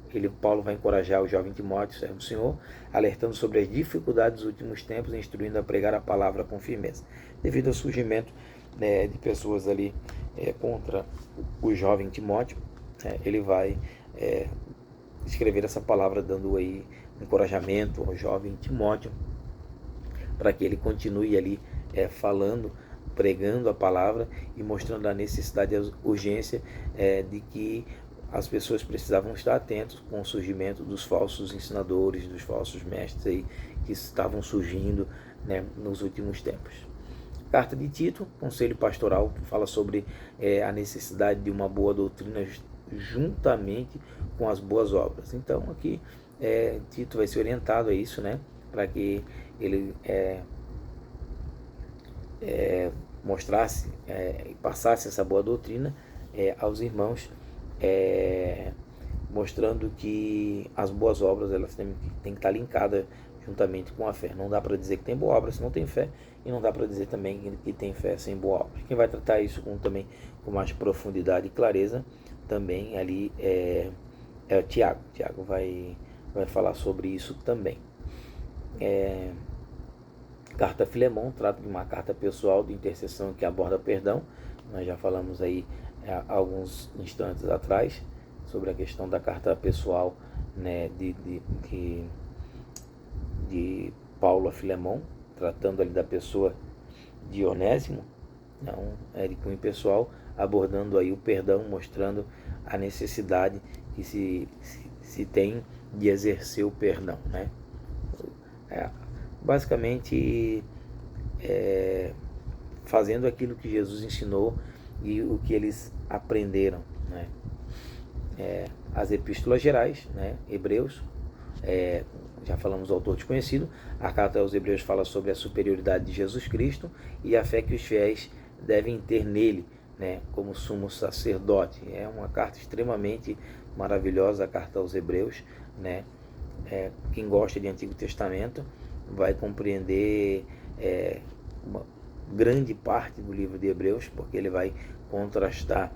Paulo vai encorajar o jovem Timóteo, servo do Senhor, alertando sobre as dificuldades dos últimos tempos e instruindo a pregar a palavra com firmeza. Devido ao surgimento, né, de pessoas ali contra o jovem Timóteo, ele vai escrever essa palavra dando aí encorajamento ao jovem Timóteo para que ele continue ali falando, pregando a palavra e mostrando a necessidade e a urgência de que as pessoas precisavam estar atentos com o surgimento dos falsos ensinadores, dos falsos mestres aí que estavam surgindo, né, nos últimos tempos. Carta de Tito, conselho pastoral, que fala sobre a necessidade de uma boa doutrina juntamente com as boas obras. Então aqui Tito vai ser orientado a isso, né, para que ele mostrasse e passasse essa boa doutrina aos irmãos, mostrando que as boas obras elas têm que estar linkadas juntamente com a fé. Não dá para dizer que tem boa obra se não tem fé, e não dá para dizer também que tem fé sem boa obra. Quem vai tratar isso também com mais profundidade e clareza também ali é o Tiago. Tiago vai falar sobre isso também. Carta a Filemon trata de uma carta pessoal de intercessão que aborda perdão. Nós já falamos aí alguns instantes atrás sobre a questão da carta pessoal, né, de Paulo a Filemon, tratando ali da pessoa de Onésimo, então é de cunho pessoal, abordando aí o perdão, mostrando a necessidade que se tem de exercer o perdão, né? Basicamente fazendo aquilo que Jesus ensinou e o que eles aprenderam, né? As epístolas gerais, né? Hebreus, já falamos do autor desconhecido. A carta aos Hebreus fala sobre a superioridade de Jesus Cristo e a fé que os fiéis devem ter nele, né, como sumo sacerdote. É uma carta extremamente maravilhosa, a carta aos Hebreus, né? Quem gosta de Antigo Testamento vai compreender uma grande parte do livro de Hebreus, porque ele vai contrastar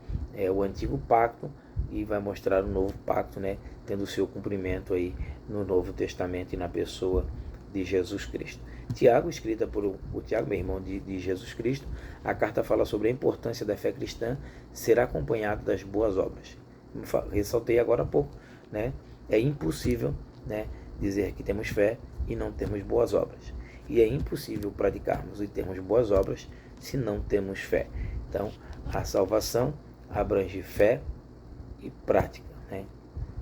o Antigo Pacto e vai mostrar o Novo Pacto, né, tendo o seu cumprimento aí no Novo Testamento e na pessoa de Jesus Cristo. Tiago, escrita por o Tiago, meu irmão de Jesus Cristo, a carta fala sobre a importância da fé cristã ser acompanhada das boas obras. Ressaltei agora há pouco, né? É impossível, né, dizer que temos fé e não temos boas obras. E é impossível praticarmos e termos boas obras se não temos fé. Então, a salvação abrange fé e prática, né?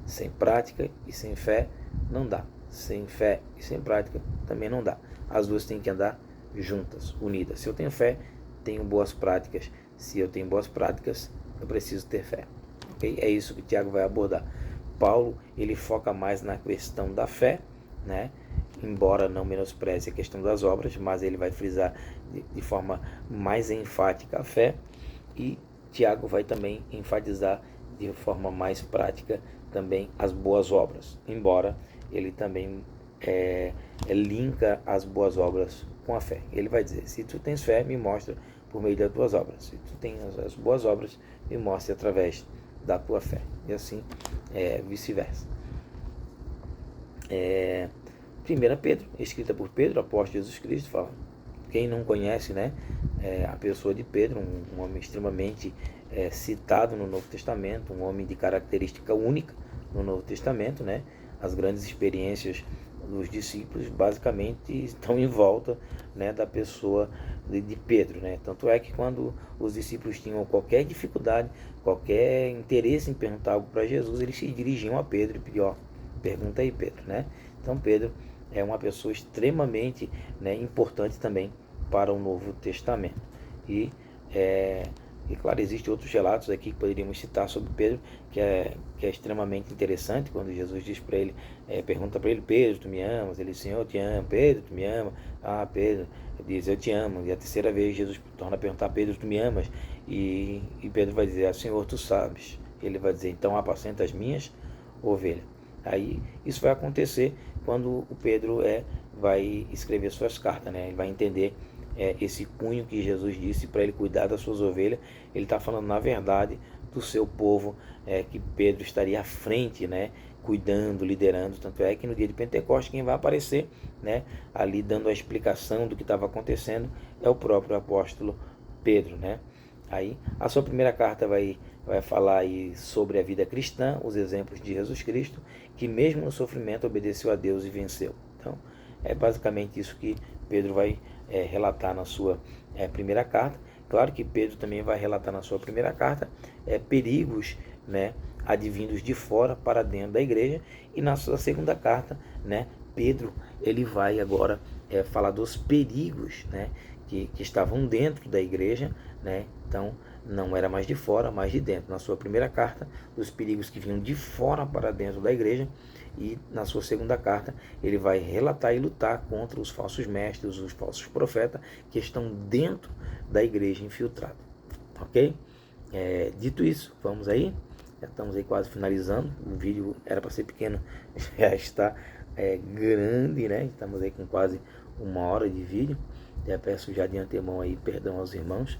Sem prática e sem fé não dá. Sem fé e sem prática também não dá. As duas têm que andar juntas, unidas. Se eu tenho fé, tenho boas práticas. Se eu tenho boas práticas, eu preciso ter fé. Okay? É isso que Tiago vai abordar. Paulo, ele foca mais na questão da fé, né? Embora não menospreze a questão das obras, mas ele vai frisar de forma mais enfática a fé, e Tiago vai também enfatizar de forma mais prática também as boas obras, embora ele também linka as boas obras com a fé. Ele vai dizer: se tu tens fé, me mostra por meio das tuas obras. Se tu tens as boas obras, me mostre através da tua fé. E assim vice-versa. 1 Pedro, escrita por Pedro, apóstolo de Jesus Cristo, fala. Quem não conhece, né, a pessoa de Pedro, um homem extremamente citado no Novo Testamento, um homem de característica única no Novo Testamento, né? As grandes experiências dos discípulos basicamente estão em volta, né, da pessoa de Pedro, né? Tanto é que quando os discípulos tinham qualquer dificuldade, qualquer interesse em perguntar algo para Jesus, eles se dirigiam a Pedro e pediam: pergunta aí, Pedro, né? Então Pedro é uma pessoa extremamente, né, importante também para o Novo Testamento. E claro, existem outros relatos aqui que poderíamos citar sobre Pedro, que é extremamente interessante, quando Jesus diz para ele, pergunta para ele: Pedro, tu me amas? Ele: Senhor, eu te amo. Pedro, tu me ama? Ah, Pedro diz: eu te amo. E a terceira vez Jesus torna a perguntar: Pedro, tu me amas? E Pedro vai dizer: Senhor, tu sabes. Ele vai dizer: então apacenta as minhas ovelhas. Aí isso vai acontecer quando o Pedro vai escrever suas cartas, né? Ele vai entender esse cunho que Jesus disse para ele cuidar das suas ovelhas. Ele está falando, na verdade, do seu povo, que Pedro estaria à frente, né? Cuidando, liderando. Tanto é que no dia de Pentecostes quem vai aparecer, né, ali dando a explicação do que estava acontecendo é o próprio apóstolo Pedro, né? Aí a sua primeira carta vai falar aí sobre a vida cristã, os exemplos de Jesus Cristo, que mesmo no sofrimento obedeceu a Deus e venceu. Então é basicamente isso que Pedro vai relatar na sua primeira carta. Claro que Pedro também vai relatar na sua primeira carta perigos, né, advindos de fora para dentro da igreja, e na sua segunda carta, né, Pedro ele vai agora falar dos perigos, né, que estavam dentro da igreja, né? Então não era mais de fora, mas de dentro. Na sua primeira carta, os perigos que vinham de fora para dentro da igreja, e na sua segunda carta ele vai relatar e lutar contra os falsos mestres, os falsos profetas que estão dentro da igreja infiltrada. Ok? Dito isso, vamos aí. Já estamos aí quase finalizando. O vídeo era para ser pequeno, já está grande, né? Estamos aí com quase 1 hora de vídeo. Já peço já de antemão aí perdão aos irmãos.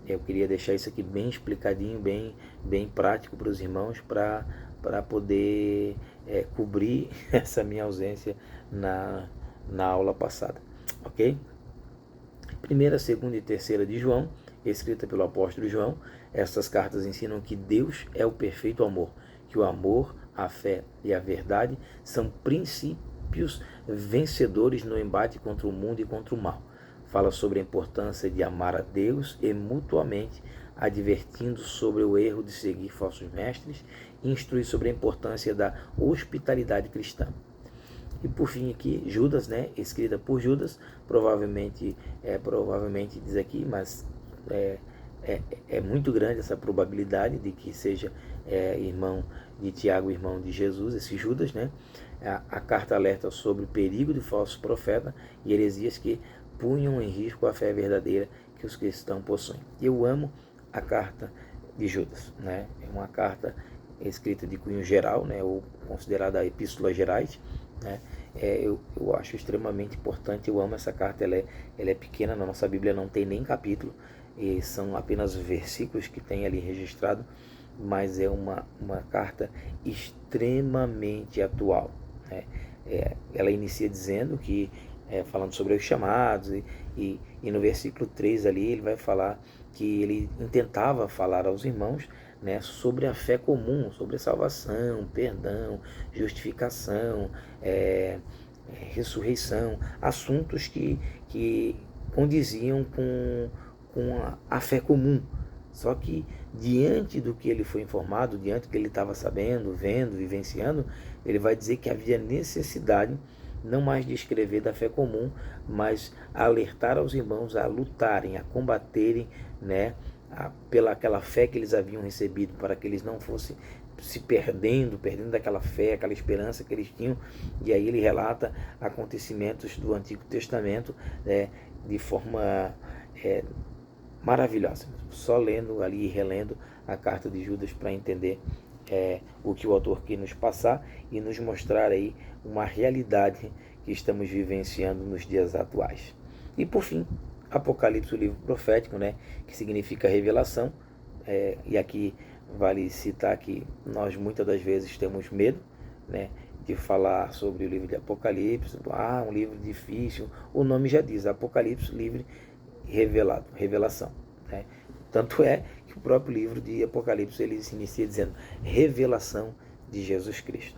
Eu queria deixar isso aqui bem explicadinho, bem prático para os irmãos, para poder cobrir essa minha ausência na aula passada, ok? Primeira, segunda e terceira de João, escrita pelo apóstolo João. Essas cartas ensinam que Deus é o perfeito amor, que o amor, a fé e a verdade são princípios vencedores no embate contra o mundo e contra o mal. Fala sobre a importância de amar a Deus e mutuamente, advertindo sobre o erro de seguir falsos mestres, e instrui sobre a importância da hospitalidade cristã. E por fim aqui, Judas, né, escrita por Judas, provavelmente diz aqui, mas é muito grande essa probabilidade de que seja irmão de Tiago, irmão de Jesus, esse Judas, né? A carta alerta sobre o perigo de falsos profetas e heresias que punham em risco a fé verdadeira que os cristãos possuem. Eu amo a carta de Judas, né? É uma carta escrita de cunho geral, né? Ou considerada a Epístola Gerais, né? Eu acho extremamente importante, eu amo essa carta, ela é pequena, na nossa Bíblia não tem nem capítulo, e são apenas versículos que tem ali registrado, mas é uma carta extremamente atual, né? Ela inicia dizendo que, falando sobre os chamados, e no versículo 3 ali ele vai falar que ele intentava falar aos irmãos, né, sobre a fé comum, sobre salvação, perdão, justificação, ressurreição, assuntos que condiziam com a fé comum. Só que diante do que ele foi informado, diante do que ele estava sabendo, vendo, vivenciando, ele vai dizer que havia necessidade não mais de escrever da fé comum, mas alertar aos irmãos a lutarem, a combaterem, né, pela aquela fé que eles haviam recebido, para que eles não fossem se perdendo daquela fé, aquela esperança que eles tinham. E aí ele relata acontecimentos do Antigo Testamento, né, de forma maravilhosa, só lendo ali e relendo a carta de Judas para entender o que o autor quer nos passar e nos mostrar aí uma realidade que estamos vivenciando nos dias atuais. E por fim, Apocalipse, o livro profético, né, que significa revelação, e aqui vale citar que nós muitas das vezes temos medo, né, de falar sobre o livro de Apocalipse. Um livro difícil, o nome já diz, Apocalipse, livro revelado, revelação, né? Tanto é que o próprio livro de Apocalipse ele se inicia dizendo revelação de Jesus Cristo.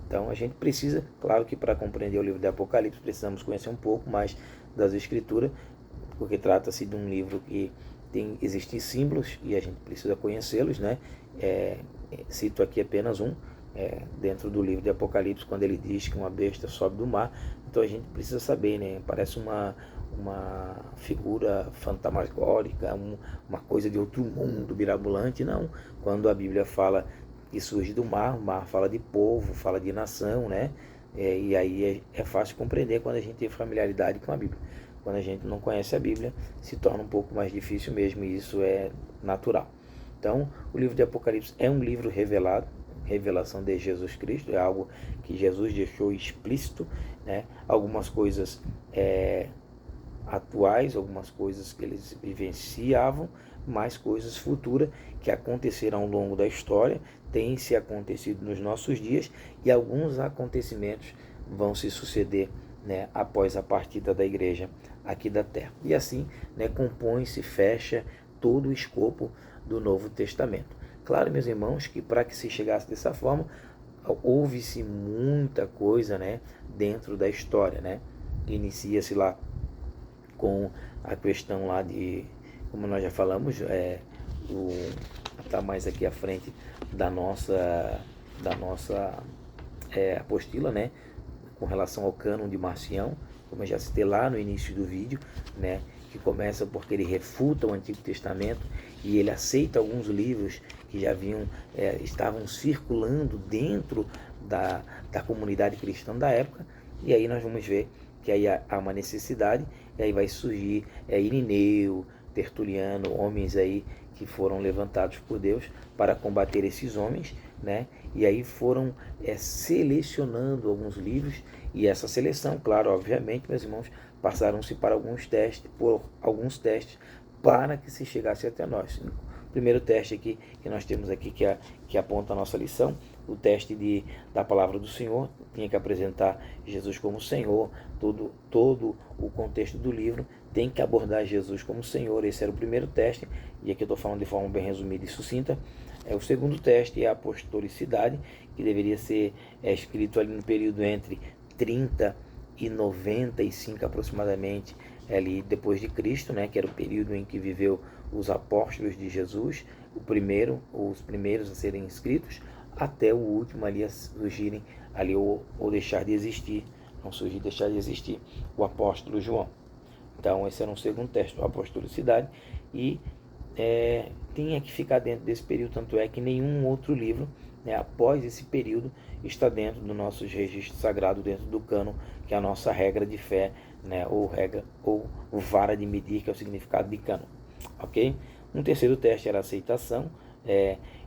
Então a gente precisa, claro que para compreender o livro de Apocalipse precisamos conhecer um pouco mais das Escrituras, porque trata-se de um livro que existem símbolos e a gente precisa conhecê-los, né? Cito aqui apenas um, dentro do livro de Apocalipse, quando ele diz que uma besta sobe do mar. Então a gente precisa saber, né? Parece uma figura fantasmagórica, uma coisa de outro mundo, mirabolante. Não, quando a Bíblia fala que surge do mar, o mar fala de povo, fala de nação, né? E aí é fácil compreender quando a gente tem familiaridade com a Bíblia. Quando a gente não conhece a Bíblia, se torna um pouco mais difícil mesmo, e isso é natural. Então, o livro de Apocalipse é um livro revelado, revelação de Jesus Cristo, é algo que Jesus deixou explícito, né? Algumas coisas atuais, algumas coisas que eles vivenciavam, mais coisas futuras que aconteceram ao longo da história, têm se acontecido nos nossos dias, e alguns acontecimentos vão se suceder, né, após a partida da igreja aqui da terra. E assim, né, compõe-se, fecha todo o escopo do Novo Testamento. Claro, meus irmãos, que para que se chegasse dessa forma, houve-se muita coisa, né, dentro da história, né? Inicia-se lá com a questão lá de, como nós já falamos, está mais aqui à frente da nossa apostila, né, com relação ao cânon de Marcião, como eu já citei lá no início do vídeo, né, que começa porque ele refuta o Antigo Testamento e ele aceita alguns livros que já estavam circulando dentro da comunidade cristã da época. E aí nós vamos ver que aí há uma necessidade, e aí vai surgir Irineu, Tertuliano, homens aí que foram levantados por Deus para combater esses homens, né? e aí foram selecionando alguns livros, e essa seleção, claro, obviamente, meus irmãos, passaram-se por alguns testes para que se chegasse até nós. O primeiro teste aqui que nós temos aqui, que aponta a nossa lição, o teste da palavra do Senhor, tinha que apresentar Jesus como Senhor, todo o contexto do livro tem que abordar Jesus como Senhor. Esse era o primeiro teste, e aqui eu estou falando de forma bem resumida e sucinta. O segundo teste é a apostolicidade, que deveria ser escrito ali no período entre 30 e 95 aproximadamente, ali depois de Cristo, né, que era o período em que viveu os apóstolos de Jesus, os primeiros a serem inscritos, até o último ali a surgirem ali ou deixar de existir, não surgir, deixar de existir, o apóstolo João. Então esse era um segundo teste, a apostolicidade, e tinha que ficar dentro desse período, tanto é que nenhum outro livro, né, após esse período, está dentro do nosso registro sagrado, dentro do cânon, que é a nossa regra de fé, né, ou vara de medir, que é o significado de cânon. Ok? Um terceiro teste era a aceitação.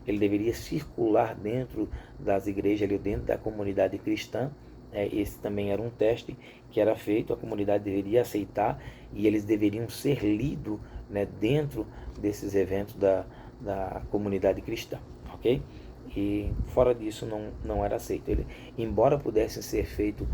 Ele deveria circular dentro das igrejas, ali dentro da comunidade cristã. Esse também era um teste que era feito, a comunidade deveria aceitar, e eles deveriam ser lidos, né, dentro desses eventos da comunidade cristã, ok? E fora disso não era aceito. Embora pudessem ser feitos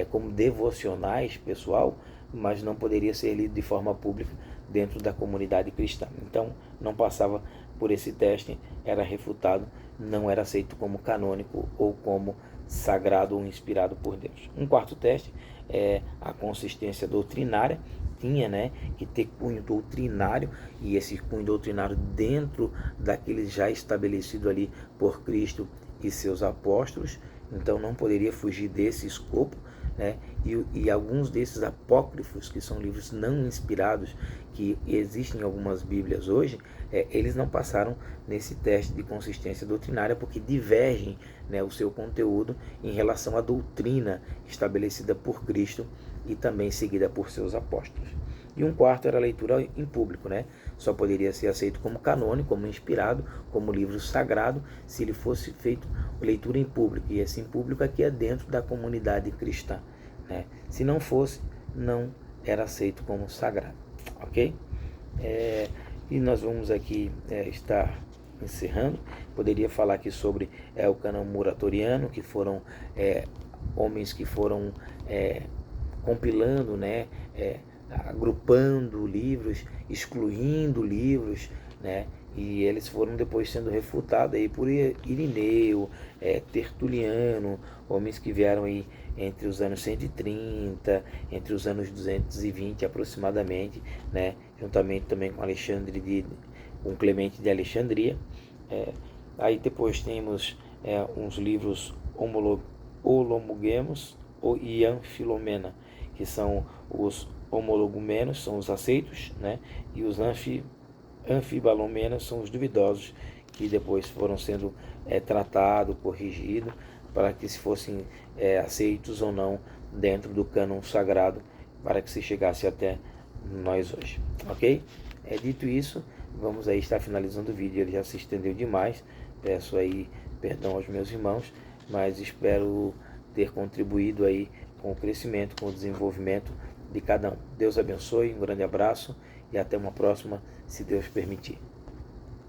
como devocionais pessoal, mas não poderia ser lido de forma pública dentro da comunidade cristã. Então não passava por esse teste, era refutado, não era aceito como canônico ou como sagrado ou inspirado por Deus. Um quarto teste é a consistência doutrinária. Tinha, né, que ter cunho doutrinário, e esse cunho doutrinário dentro daquele já estabelecido ali por Cristo e seus apóstolos. Então não poderia fugir desse escopo, né? E alguns desses apócrifos, que são livros não inspirados, que existem em algumas Bíblias hoje, eles não passaram nesse teste de consistência doutrinária, porque divergem, né, o seu conteúdo em relação à doutrina estabelecida por Cristo e também seguida por seus apóstolos. E um quarto era a leitura em público, né? Só poderia ser aceito como canônico, como inspirado, como livro sagrado, se ele fosse feito leitura em público. E esse em público aqui é dentro da comunidade cristã, né? Se não fosse, não era aceito como sagrado, ok? E nós vamos aqui estar encerrando. Poderia falar aqui sobre o cânon muratoriano, que foram homens que foram compilando, né, agrupando livros, excluindo livros, né, e eles foram depois sendo refutados aí por Irineu, Tertuliano, homens que vieram aí entre os anos 130, entre os anos 220 aproximadamente, né, juntamente também com Clemente de Alexandria. Aí depois temos uns livros homologemos e Anfilomena, que são os homologumenos, são os aceitos, né? E os anfibalomenos são os duvidosos, que depois foram sendo tratados, corrigidos, para que se fossem aceitos ou não dentro do cânon sagrado, para que se chegasse até nós hoje, ok? Dito isso, vamos aí estar finalizando o vídeo. Ele já se estendeu demais, peço aí perdão aos meus irmãos, mas espero ter contribuído aí com o crescimento, com o desenvolvimento de cada um. Deus abençoe, um grande abraço e até uma próxima, se Deus permitir.